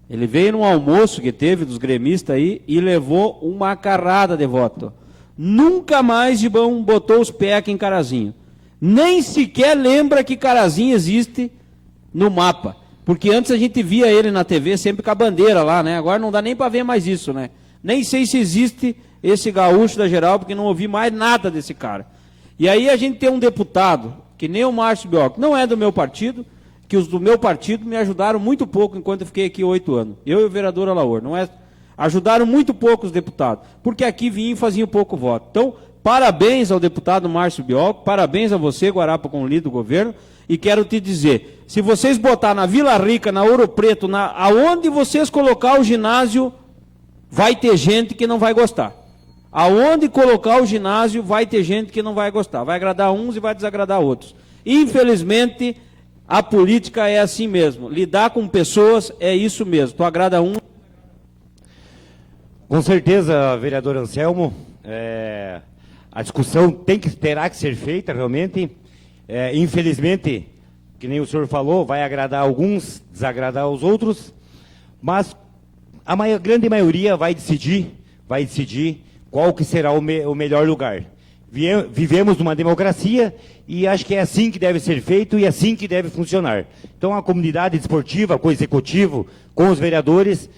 Ele veio num almoço que teve dos gremistas aí e levou uma carrada de voto. Nunca mais Gibão botou os pés aqui em Carazinho. Nem sequer lembra que Carazinho existe no mapa. Porque antes a gente via ele na TV sempre com a bandeira lá, né? Agora não dá nem para ver mais isso, né? Nem sei se existe esse gaúcho da Geral, porque não ouvi mais nada desse cara. E aí a gente tem um deputado, que nem o Márcio Bioc, não é do meu partido, que os do meu partido me ajudaram muito pouco enquanto eu fiquei aqui 8 anos. Eu e o vereador Alaor, não é? Ajudaram muito pouco os deputados, porque aqui vinham e faziam pouco voto. Então, parabéns ao deputado Márcio Bioc, parabéns a você, Guarapa, como líder do governo, e quero te dizer, se vocês botar na Vila Rica, na Ouro Preto, aonde vocês colocar o ginásio, vai ter gente que não vai gostar. Aonde colocar o ginásio, vai ter gente que não vai gostar. Vai agradar uns e vai desagradar outros. Infelizmente, a política é assim mesmo. Lidar com pessoas é isso mesmo. Tu agrada um. Com certeza, vereador Anselmo, a discussão terá que ser feita realmente. Infelizmente, que nem o senhor falou, vai agradar alguns, desagradar os outros, mas a grande maioria vai decidir qual que será o melhor lugar. Vivemos numa democracia e acho que é assim que deve ser feito e assim que deve funcionar. Então a comunidade desportiva, com o executivo, com os vereadores,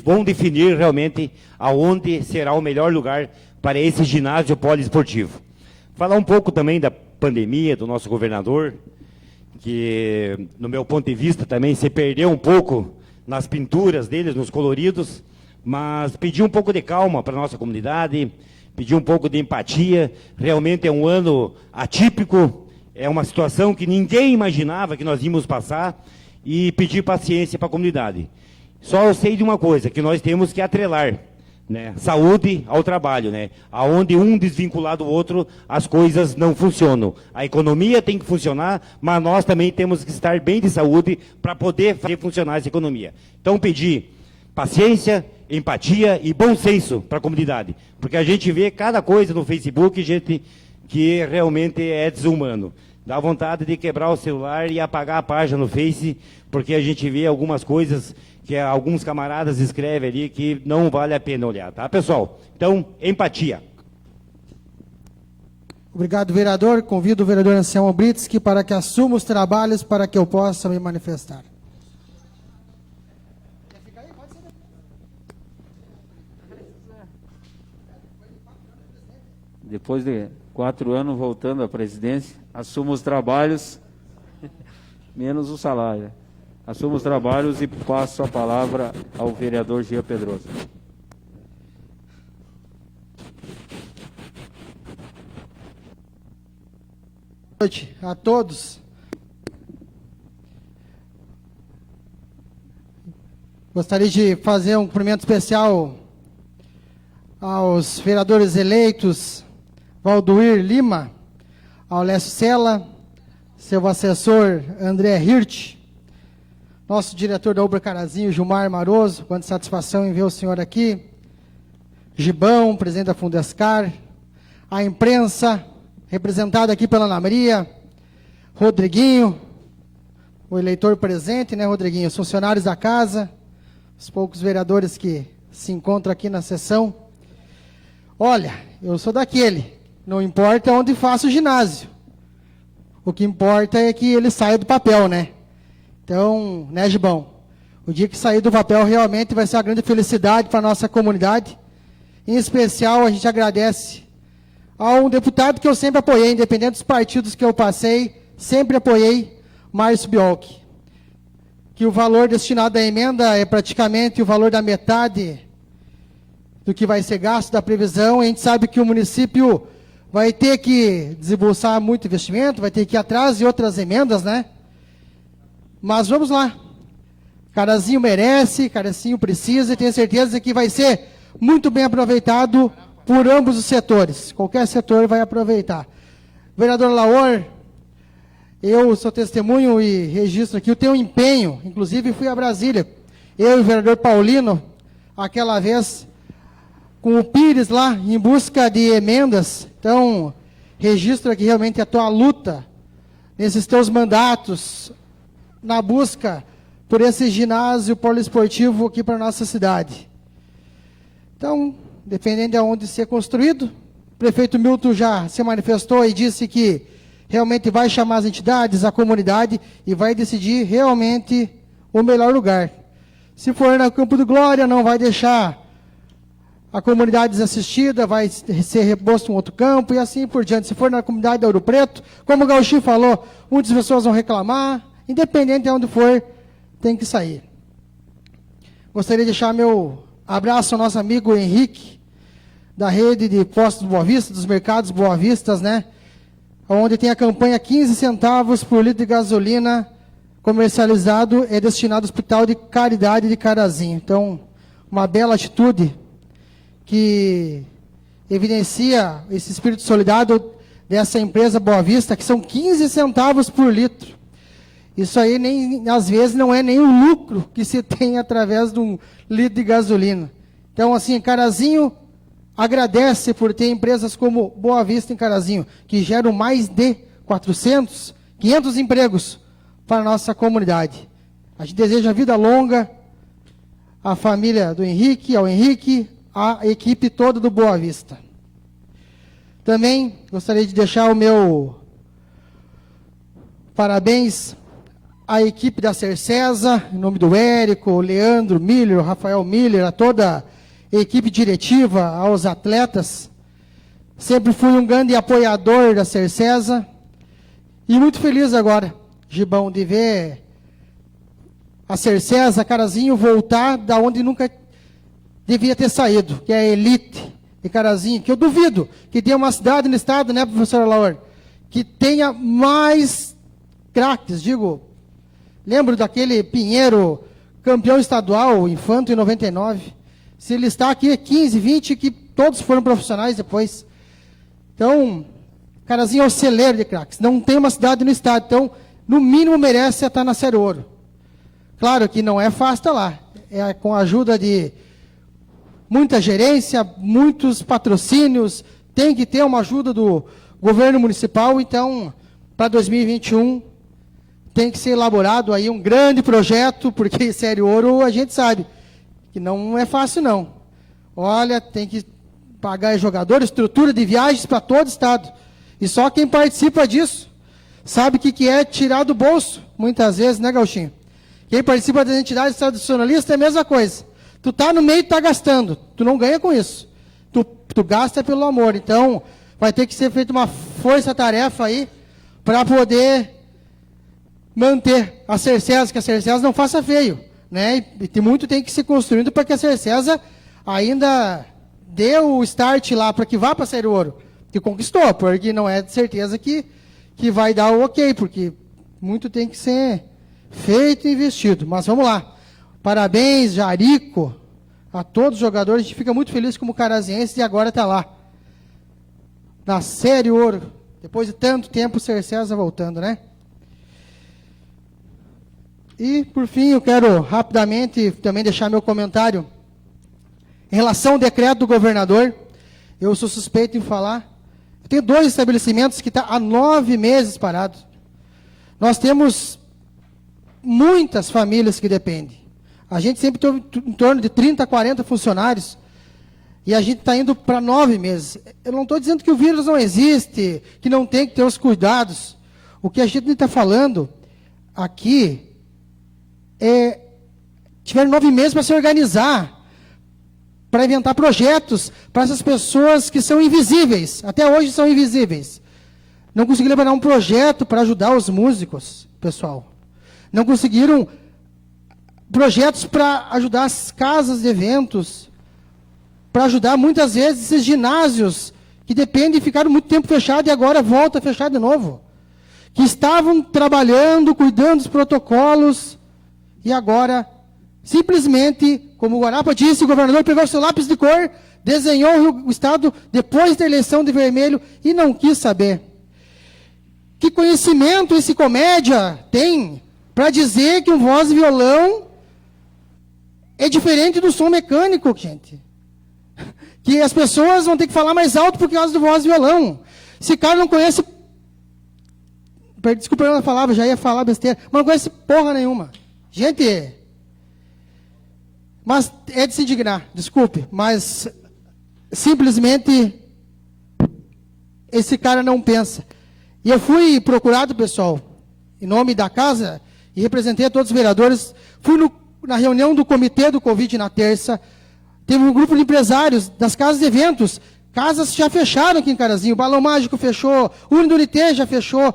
vão definir realmente aonde será o melhor lugar para esse ginásio poliesportivo. Falar um pouco também da pandemia, do nosso governador, que no meu ponto de vista também se perdeu um pouco nas pinturas deles, nos coloridos, mas pedir um pouco de calma para a nossa comunidade, pedir um pouco de empatia. Realmente é um ano atípico, é uma situação que ninguém imaginava que nós íamos passar, e pedir paciência para a comunidade. Só eu sei de uma coisa, que nós temos que atrelar, né, saúde ao trabalho, né? Aonde um desvincular do outro, as coisas não funcionam. A economia tem que funcionar, mas nós também temos que estar bem de saúde para poder fazer funcionar essa economia. Então pedir paciência, empatia e bom senso para a comunidade, porque a gente vê cada coisa no Facebook, gente, que realmente é desumano. Dá vontade de quebrar o celular e apagar a página no Face, porque a gente vê algumas coisas que alguns camaradas escrevem ali que não vale a pena olhar, tá, pessoal? Então, empatia. Obrigado, vereador. Convido o vereador Anselmo Britsky para que assuma os trabalhos para que eu possa me manifestar. Depois de 4 anos voltando à presidência, assumo os trabalhos, menos o salário. Assumo os trabalhos e passo a palavra ao vereador Gia Pedroso. Boa noite a todos. Gostaria de fazer um cumprimento especial aos vereadores eleitos, Valdoir Lima, ao Lécio Sela, seu assessor André Hirt, nosso diretor da Ubra Carazinho, Gilmar Maroso, quanta satisfação em ver o senhor aqui, Gibão, presidente da Fundescar, a imprensa, representada aqui pela Ana Maria, Rodriguinho, o eleitor presente, né, Rodriguinho, os funcionários da casa, os poucos vereadores que se encontram aqui na sessão. Olha, eu sou daquele, não importa onde faça o ginásio, o que importa é que ele saia do papel, né? Então, né, Gibão? O dia que sair do papel realmente vai ser uma grande felicidade para a nossa comunidade. Em especial, a gente agradece a um deputado que eu sempre apoiei, independente dos partidos que eu passei, sempre apoiei, Márcio Biolchi. Que o valor destinado à emenda é praticamente o valor da metade do que vai ser gasto da previsão. A gente sabe que o município vai ter que desembolsar muito investimento, vai ter que ir atrás de outras emendas, né? Mas vamos lá. Carazinho merece, Carazinho precisa, e tenho certeza que vai ser muito bem aproveitado por ambos os setores. Qualquer setor vai aproveitar. Vereador Laor, eu sou testemunho e registro aqui o teu empenho, inclusive fui a Brasília. Eu e o vereador Paulino, aquela vez, com o Pires lá, em busca de emendas. Então, registro aqui realmente a tua luta nesses teus mandatos, na busca por esse ginásio poliesportivo aqui para a nossa cidade. Então, dependendo de onde ser construído, o prefeito Milton já se manifestou e disse que realmente vai chamar as entidades, a comunidade, e vai decidir realmente o melhor lugar. Se for no Campo do Glória, não vai deixar a comunidade desassistida, vai ser reposto um outro campo, e assim por diante. Se for na comunidade de Ouro Preto, como o Gauchinho falou, muitas pessoas vão reclamar, independente de onde for, tem que sair. Gostaria de deixar meu abraço ao nosso amigo Henrique, da rede de postos Boa Vista, dos mercados Boa Vistas, né? Onde tem a campanha 15 centavos por litro de gasolina comercializado, é destinado ao Hospital de Caridade de Carazinho. Então, uma bela atitude que evidencia esse espírito solidário dessa empresa Boa Vista, que são 15 centavos por litro. Isso aí, nem, às vezes, não é nem o lucro que se tem através de um litro de gasolina. Então, assim, Carazinho agradece por ter empresas como Boa Vista em Carazinho, que geram mais de 400, 500 empregos para a nossa comunidade. A gente deseja vida longa à família do Henrique, ao Henrique, à equipe toda do Boa Vista. Também gostaria de deixar o meu parabéns à equipe da Cercesa, em nome do Érico, o Leandro Miller, o Rafael Miller, a toda a equipe diretiva, aos atletas. Sempre fui um grande apoiador da Cercesa e muito feliz agora, Gibão, de ver a Cercesa, Carazinho, voltar da onde nunca devia ter saído, que é a elite de Carazinho, que eu duvido que tenha uma cidade no estado, né, professor Laor, que tenha mais craques, digo. Lembro daquele Pinheiro, campeão estadual, Infanto, em 99. Se ele está aqui, é 15, 20, que todos foram profissionais depois. Então, Carazinho é o celeiro de craques. Não tem uma cidade no estado, então, no mínimo, merece estar na Série Ouro. Claro que não é fácil estar lá. É com a ajuda de muita gerência, muitos patrocínios, tem que ter uma ajuda do governo municipal. Então, para 2021, tem que ser elaborado aí um grande projeto, porque Série Ouro a gente sabe que não é fácil, não. Olha, tem que pagar jogadores, estrutura de viagens para todo o estado. E só quem participa disso sabe o que é tirar do bolso, muitas vezes, né, Gauchinho? Quem participa das entidades tradicionalistas é a mesma coisa. Tu tá no meio e tá gastando. Tu não ganha com isso. Tu gasta pelo amor. Então, vai ter que ser feita uma força-tarefa aí para poder manter a Cercesa, que a Cercesa não faça feio, né? E muito tem que ser construído para que a Cercesa ainda dê o start lá para que vá para Série Ouro, que conquistou, porque não é de certeza que vai dar o ok, porque muito tem que ser feito e investido. Mas vamos lá. Parabéns, Jarico, a todos os jogadores. A gente fica muito feliz como caraziense e agora está lá. Na Série Ouro. Depois de tanto tempo, o Cercesa voltando, né? E, por fim, eu quero rapidamente também deixar meu comentário em relação ao decreto do governador. Eu sou suspeito em falar. Eu tenho 2 estabelecimentos que estão há 9 meses parados. Nós temos muitas famílias que dependem. A gente sempre tem em torno de 30, 40 funcionários. E a gente está indo para 9 meses. Eu não estou dizendo que o vírus não existe, que não tem que ter os cuidados. O que a gente está falando aqui tiveram 9 meses para se organizar, para inventar projetos para essas pessoas que são invisíveis, até hoje são invisíveis. Não conseguiram elaborar um projeto para ajudar os músicos, pessoal. Não conseguiram projetos para ajudar as casas de eventos, para ajudar muitas vezes esses ginásios que dependem e ficaram muito tempo fechados e agora voltam a fechar de novo. Que estavam trabalhando, cuidando dos protocolos, e agora, simplesmente, como o Guarapa disse, o governador pegou seu lápis de cor, desenhou o estado depois da eleição de vermelho e não quis saber. Que conhecimento esse comédia tem para dizer que um voz e violão é diferente do som mecânico, gente? Que as pessoas vão ter que falar mais alto por causa do voz e violão. Esse cara não conhece... Desculpa a palavra, já ia falar besteira, mas não conhece porra nenhuma. Gente, mas é de se indignar, desculpe, mas simplesmente esse cara não pensa. E eu fui procurado, pessoal, em nome da casa, e representei a todos os vereadores, fui na reunião do comitê do Covid na terça, teve um grupo de empresários das casas de eventos, casas já fecharam aqui em Carazinho, o Balão Mágico fechou, o Unidunité já fechou,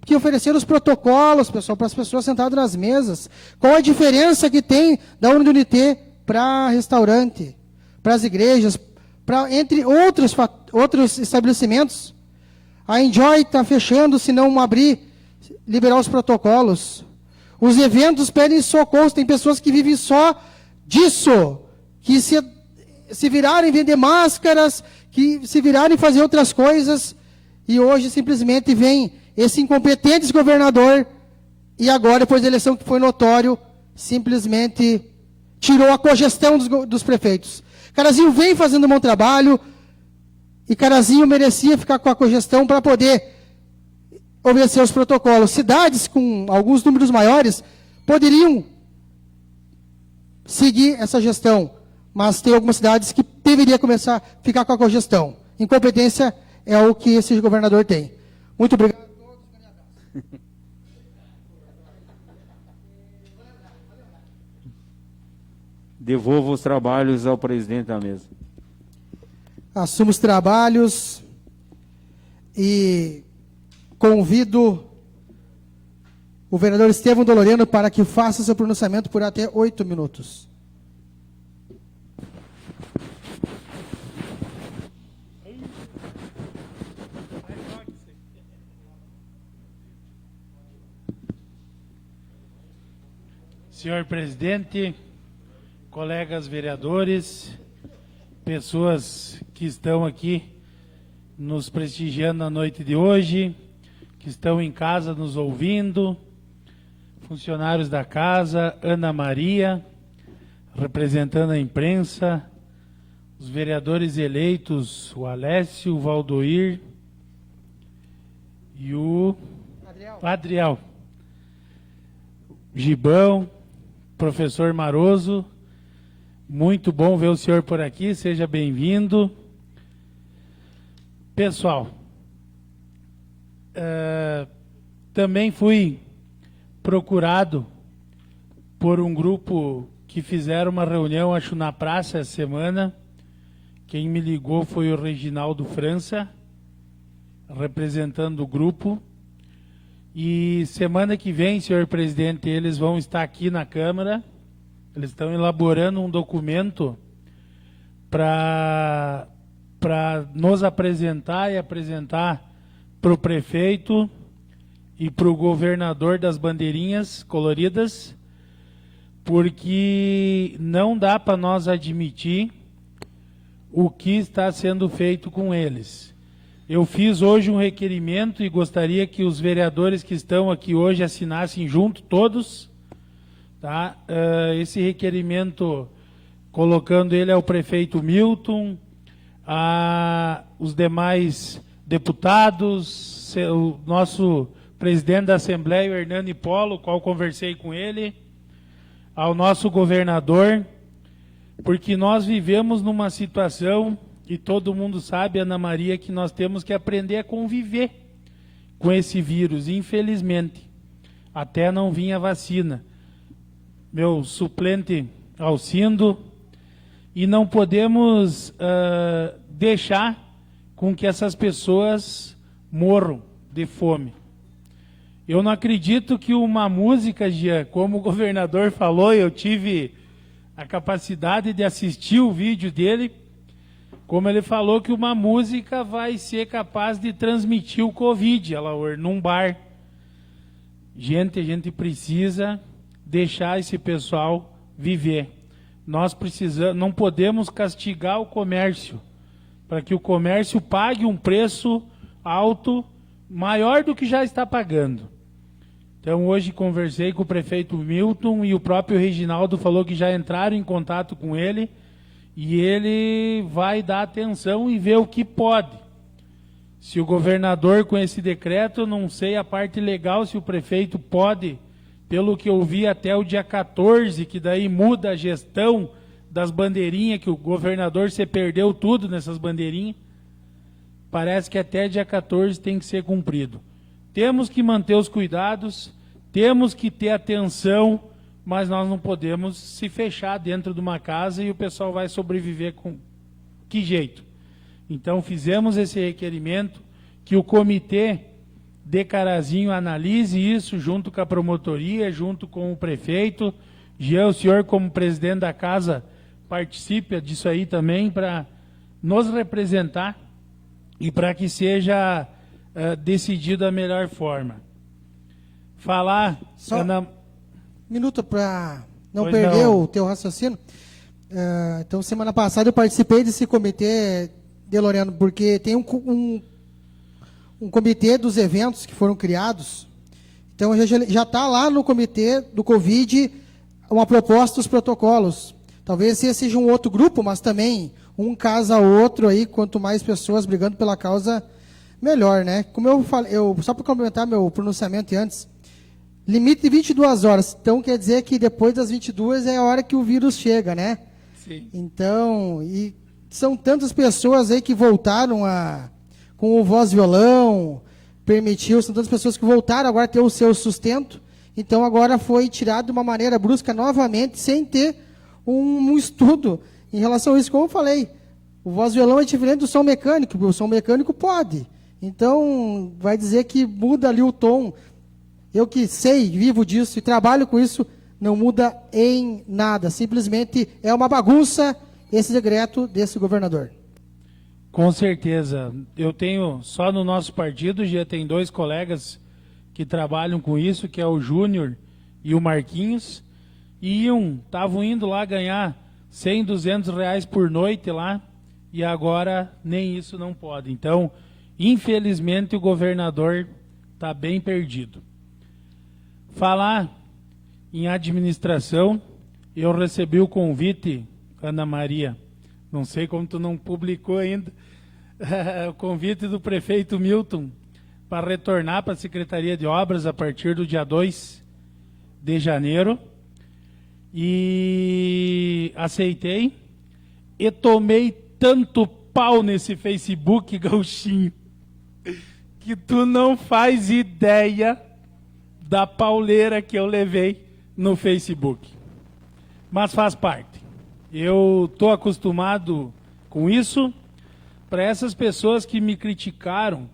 que ofereceram os protocolos, pessoal, para as pessoas sentadas nas mesas. Qual a diferença que tem da Unidunité para restaurante, para as igrejas, entre outros estabelecimentos? A Enjoy está fechando se não liberar os protocolos. Os eventos pedem socorro, tem pessoas que vivem só disso, que se virarem vender máscaras, que se virarem fazer outras coisas, e hoje simplesmente vem esse incompetente governador, e agora, depois da eleição que foi notório, simplesmente tirou a cogestão dos prefeitos. Carazinho vem fazendo um bom trabalho, e Carazinho merecia ficar com a cogestão para poder obedecer os protocolos. Cidades com alguns números maiores poderiam seguir essa gestão, mas tem algumas cidades que deveria começar a ficar com a cogestão. Incompetência é o que esse governador tem. Muito obrigado. Devolvo os trabalhos ao presidente da mesa. Assumo os trabalhos e convido o vereador Estevão Doloriano para que faça seu pronunciamento por até 8 minutos. Senhor presidente, colegas vereadores, pessoas que estão aqui nos prestigiando na noite de hoje, que estão em casa nos ouvindo, funcionários da casa, Ana Maria, representando a imprensa, os vereadores eleitos, o Alessio, o Valdoir e o Adriel. Gibão, professor Maroso, muito bom ver o senhor por aqui, seja bem-vindo. Pessoal, também fui procurado por um grupo que fizeram uma reunião, acho, na praça essa semana. Quem me ligou foi o Reginaldo França, representando o grupo. E semana que vem, senhor presidente, eles vão estar aqui na Câmara. Eles estão elaborando um documento para nos apresentar e apresentar para o prefeito e para o governador das bandeirinhas coloridas, porque não dá para nós admitir o que está sendo feito com eles. Eu fiz hoje um requerimento e gostaria que os vereadores que estão aqui hoje assinassem junto, todos, tá? Esse requerimento, colocando ele ao prefeito Milton, os demais deputados, o nosso presidente da Assembleia, o Hernani Polo, qual conversei com ele, ao nosso governador, porque nós vivemos numa situação, e todo mundo sabe, Ana Maria, que nós temos que aprender a conviver com esse vírus, infelizmente, até não vir a vacina. Meu suplente Alcindo, e não podemos deixar com que essas pessoas morram de fome. Eu não acredito que uma música, Jean, como o governador falou, eu tive a capacidade de assistir o vídeo dele, como ele falou que uma música vai ser capaz de transmitir o Covid, ela num bar. Gente, a gente precisa deixar esse pessoal viver. Nós precisamos, não podemos castigar o comércio, para que o comércio pague um preço alto, maior do que já está pagando. Então, hoje conversei com o prefeito Milton e o próprio Reginaldo falou que já entraram em contato com ele e ele vai dar atenção e ver o que pode. Se o governador, com esse decreto, não sei a parte legal, se o prefeito pode, pelo que eu vi, até o dia 14, que daí muda a gestão das bandeirinhas, que o governador se perdeu tudo nessas bandeirinhas. Parece que até dia 14 tem que ser cumprido. Temos que manter os cuidados, temos que ter atenção, mas nós não podemos se fechar dentro de uma casa e o pessoal vai sobreviver com que jeito? Então fizemos esse requerimento, que o comitê de Carazinho analise isso junto com a promotoria, junto com o prefeito. Jean, o senhor como presidente da casa participe disso aí também para nos representar e para que seja decidido da melhor forma. Falar... Só minuto para não Pois perder não. o teu raciocínio. Então, semana passada eu participei desse comitê de Loriano, porque tem um comitê dos eventos que foram criados. Então, já está lá no comitê do Covid uma proposta dos protocolos. Talvez esse seja um outro grupo, mas também um casa outro aí, quanto mais pessoas brigando pela causa, melhor, né? Como eu falei, só para complementar meu pronunciamento antes, limite de 22 horas. Então, quer dizer que depois das 22 é a hora que o vírus chega, né? Sim. Então, e são tantas pessoas aí que voltaram com o voz violão, são tantas pessoas que voltaram agora a ter o seu sustento. Então, agora foi tirado de uma maneira brusca novamente, sem ter um estudo em relação a isso. Como eu falei, o voz violão é diferente do som mecânico, porque o som mecânico pode. Então, vai dizer que muda ali o tom. Eu que sei, vivo disso e trabalho com isso, não muda em nada. Simplesmente é uma bagunça esse decreto desse governador. Com certeza. Eu tenho, só no nosso partido, já tem 2 colegas que trabalham com isso, que é o Júnior e o Marquinhos, e estavam indo lá ganhar 100, 200 reais por noite lá, e agora nem isso não pode. Então, infelizmente, o governador está bem perdido. Falar em administração, eu recebi o convite, Ana Maria, não sei como tu não publicou ainda, o convite do prefeito Milton para retornar para a Secretaria de Obras a partir do dia 2 de janeiro. E aceitei e tomei tanto pau nesse Facebook, gauchinho. que tu não faz ideia da pauleira que eu levei no Facebook. Mas faz parte. Eu estou acostumado com isso. Para essas pessoas que me criticaram,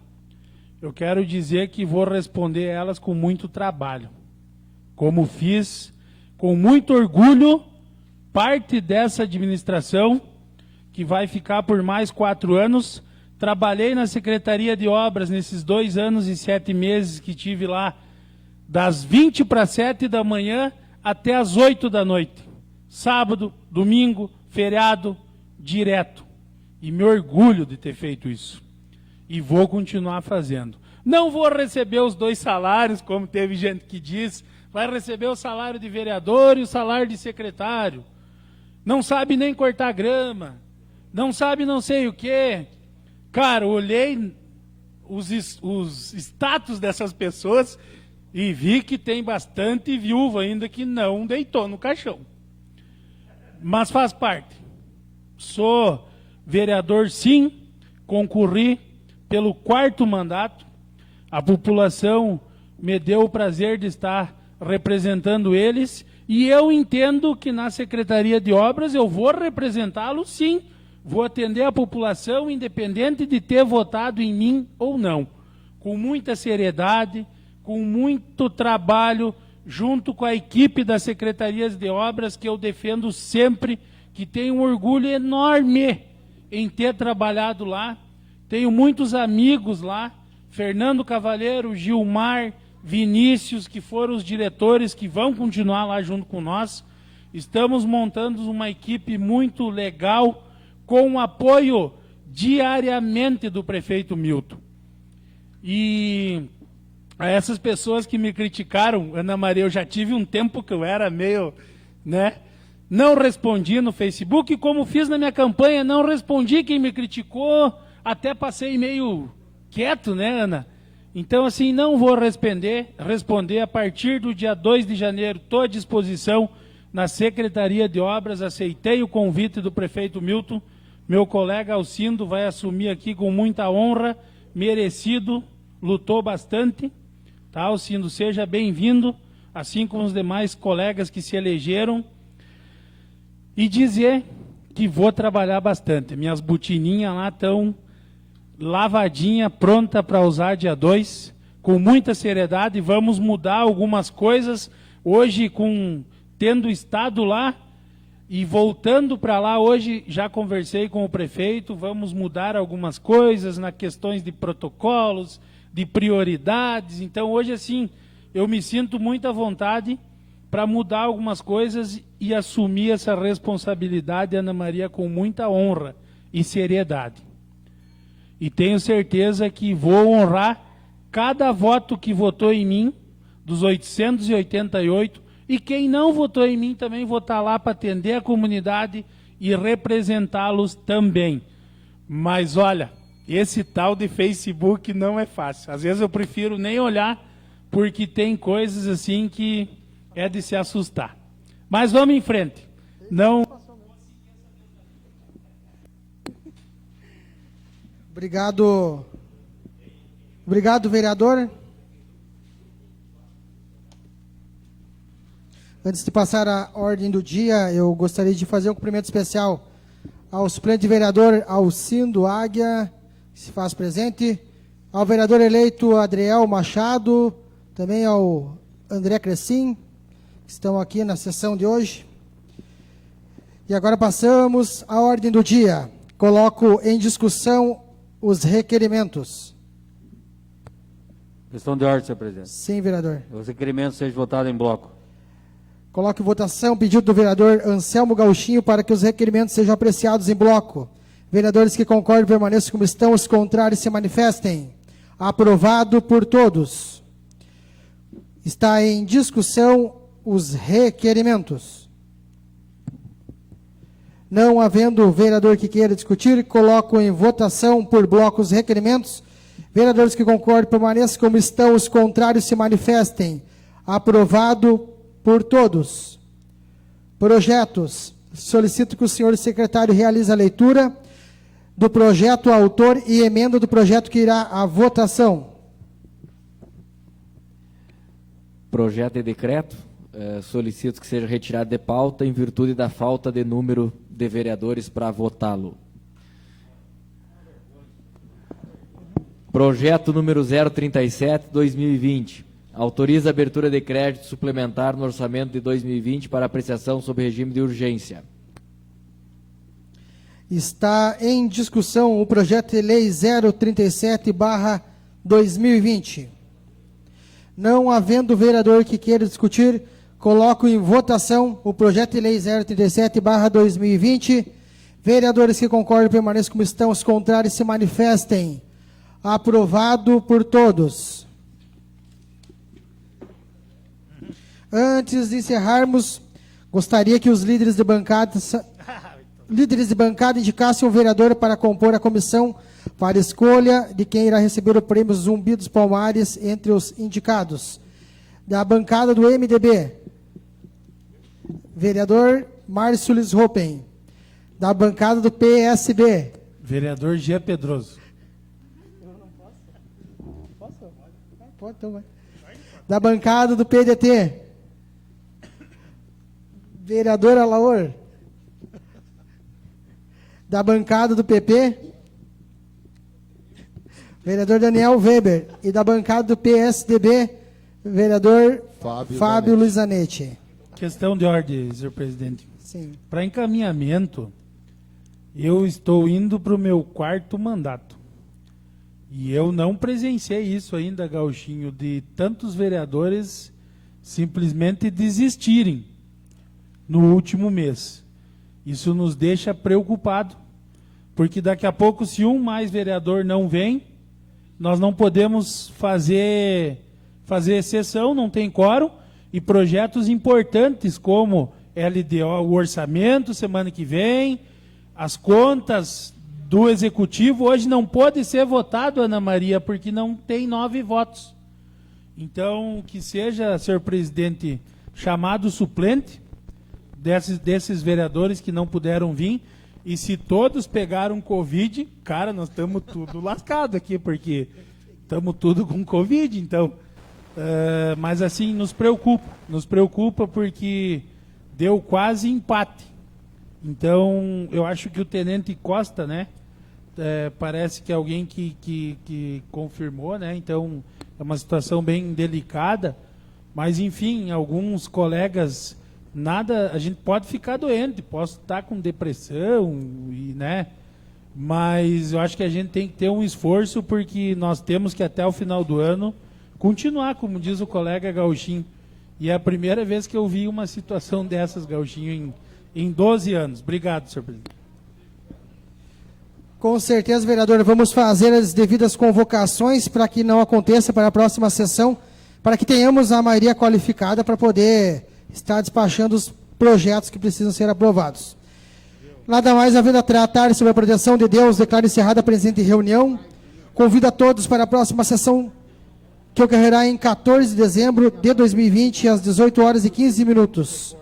eu quero dizer que vou responder elas com muito trabalho. Como fiz, com muito orgulho, parte dessa administração, que vai ficar por mais 4 anos. Trabalhei na Secretaria de Obras nesses 2 anos e 7 meses que tive lá, das 20 para 7 da manhã até as 8 da noite. Sábado, domingo, feriado, direto. E me orgulho de ter feito isso. E vou continuar fazendo. Não vou receber os 2 salários, como teve gente que diz. Vai receber o salário de vereador e o salário de secretário. Não sabe nem cortar grama. Não sabe não sei o quê. Cara, olhei os status dessas pessoas e vi que tem bastante viúva ainda que não deitou no caixão. Mas faz parte. Sou vereador, sim, concorri pelo 4º mandato. A população me deu o prazer de estar representando eles e eu entendo que na Secretaria de Obras eu vou representá-los, sim. Vou atender a população independente de ter votado em mim ou não. Com muita seriedade, com muito trabalho, junto com a equipe das Secretarias de Obras, que eu defendo sempre, que tenho um orgulho enorme em ter trabalhado lá. Tenho muitos amigos lá, Fernando Cavalheiro, Gilmar, Vinícius, que foram os diretores que vão continuar lá junto com nós. Estamos montando uma equipe muito legal, com o apoio diariamente do prefeito Milton. E a essas pessoas que me criticaram, Ana Maria, eu já tive um tempo que eu era meio, né? Não respondi no Facebook, como fiz na minha campanha, não respondi quem me criticou, até passei meio quieto, né, Ana? Então, assim, não vou responder a partir do dia 2 de janeiro, estou à disposição na Secretaria de Obras, aceitei o convite do prefeito Milton, meu colega Alcindo vai assumir aqui com muita honra, merecido, lutou bastante. Tá, Alcindo, seja bem-vindo, assim como os demais colegas que se elegeram. E dizer que vou trabalhar bastante. Minhas botininhas lá estão lavadinha, pronta para usar dia 2, com muita seriedade. Vamos mudar algumas coisas. Hoje, tendo estado lá, e voltando para lá, hoje já conversei com o prefeito, vamos mudar algumas coisas nas questões de protocolos, de prioridades. Então, hoje, assim, eu me sinto muito à vontade para mudar algumas coisas e assumir essa responsabilidade, Ana Maria, com muita honra e seriedade. E tenho certeza que vou honrar cada voto que votou em mim, dos 888, e quem não votou em mim também vou estar lá para atender a comunidade e representá-los também. Mas olha, esse tal de Facebook não é fácil. Às vezes eu prefiro nem olhar, porque tem coisas assim que é de se assustar. Mas vamos em frente. Não... Obrigado. Obrigado, vereador. Antes de passar a ordem do dia, eu gostaria de fazer um cumprimento especial ao suplente vereador Alcindo Águia, que se faz presente, ao vereador eleito Adriel Machado, também ao André Crescim, que estão aqui na sessão de hoje. E agora passamos à ordem do dia. Coloco em discussão os requerimentos. Questão de ordem, senhor presidente. Sim, vereador. Os requerimentos sejam votados em bloco. Coloco em votação o pedido do vereador Anselmo Gauchinho para que os requerimentos sejam apreciados em bloco. Vereadores que concordam permaneçam como estão, os contrários se manifestem. Aprovado por todos. Está em discussão os requerimentos. Não havendo vereador que queira discutir, coloco em votação por bloco os requerimentos. Vereadores que concordam permaneçam como estão, os contrários se manifestem. Aprovado por todos. Projetos. Solicito que o senhor secretário realize a leitura do projeto, autor e emenda do projeto que irá à votação. projeto de decreto. Solicito que seja retirado de pauta em virtude da falta de número de vereadores para votá-lo. Projeto número 037/2020. Autoriza a abertura de crédito suplementar no orçamento de 2020 para apreciação sob regime de urgência. Está em discussão o projeto de lei 037/2020. Não havendo vereador que queira discutir, coloco em votação o projeto de lei 037/2020. Vereadores que concordam permaneçam como estão, os contrários se manifestem. Aprovado por todos. Antes de encerrarmos, gostaria que os líderes de bancada indicassem um vereador para compor a comissão para escolha de quem irá receber o prêmio Zumbi dos Palmares entre os indicados. Da bancada do MDB, vereador Márcio Lishopen. Da bancada do PSB, Vereador Gia Pedroso. Pode, então vai. Da bancada do PDT, vereador Alaor. Da bancada do PP, vereador Daniel Weber. E da bancada do PSDB, vereador Fábio Luizanetti. Questão de ordem, senhor presidente. Sim. Para encaminhamento, eu estou indo para o meu 4º mandato. E eu não presenciei isso ainda, Gauchinho, de tantos vereadores simplesmente desistirem no último mês. Isso nos deixa preocupados, porque daqui a pouco, se um mais vereador não vem, nós não podemos fazer exceção, não tem quórum, e projetos importantes como LDO, o orçamento semana que vem, as contas do Executivo, hoje não pode ser votado, Ana Maria, porque não tem 9 votos. Então, que seja, senhor presidente, chamado suplente desses vereadores que não puderam vir, e se todos pegaram Covid, cara, nós estamos tudo lascado aqui, porque estamos tudo com Covid, então, mas assim, nos preocupa porque deu quase empate. Então, eu acho que o Tenente Costa, né, parece que é alguém que confirmou, né, então é uma situação bem delicada, mas enfim, alguns colegas, a gente pode ficar doente, posso estar com depressão, né, mas eu acho que a gente tem que ter um esforço, porque nós temos que até o final do ano continuar, como diz o colega Gauchinho, e é a primeira vez que eu vi uma situação dessas, Gauchinho, em 12 anos. Obrigado, senhor presidente. Com certeza, vereador, vamos fazer as devidas convocações para que não aconteça para a próxima sessão, para que tenhamos a maioria qualificada para poder estar despachando os projetos que precisam ser aprovados. Nada mais havendo a tratar sobre a proteção de Deus, declaro encerrada a presente reunião. Convido a todos para a próxima sessão, que ocorrerá em 14 de dezembro de 2020, às 18h15.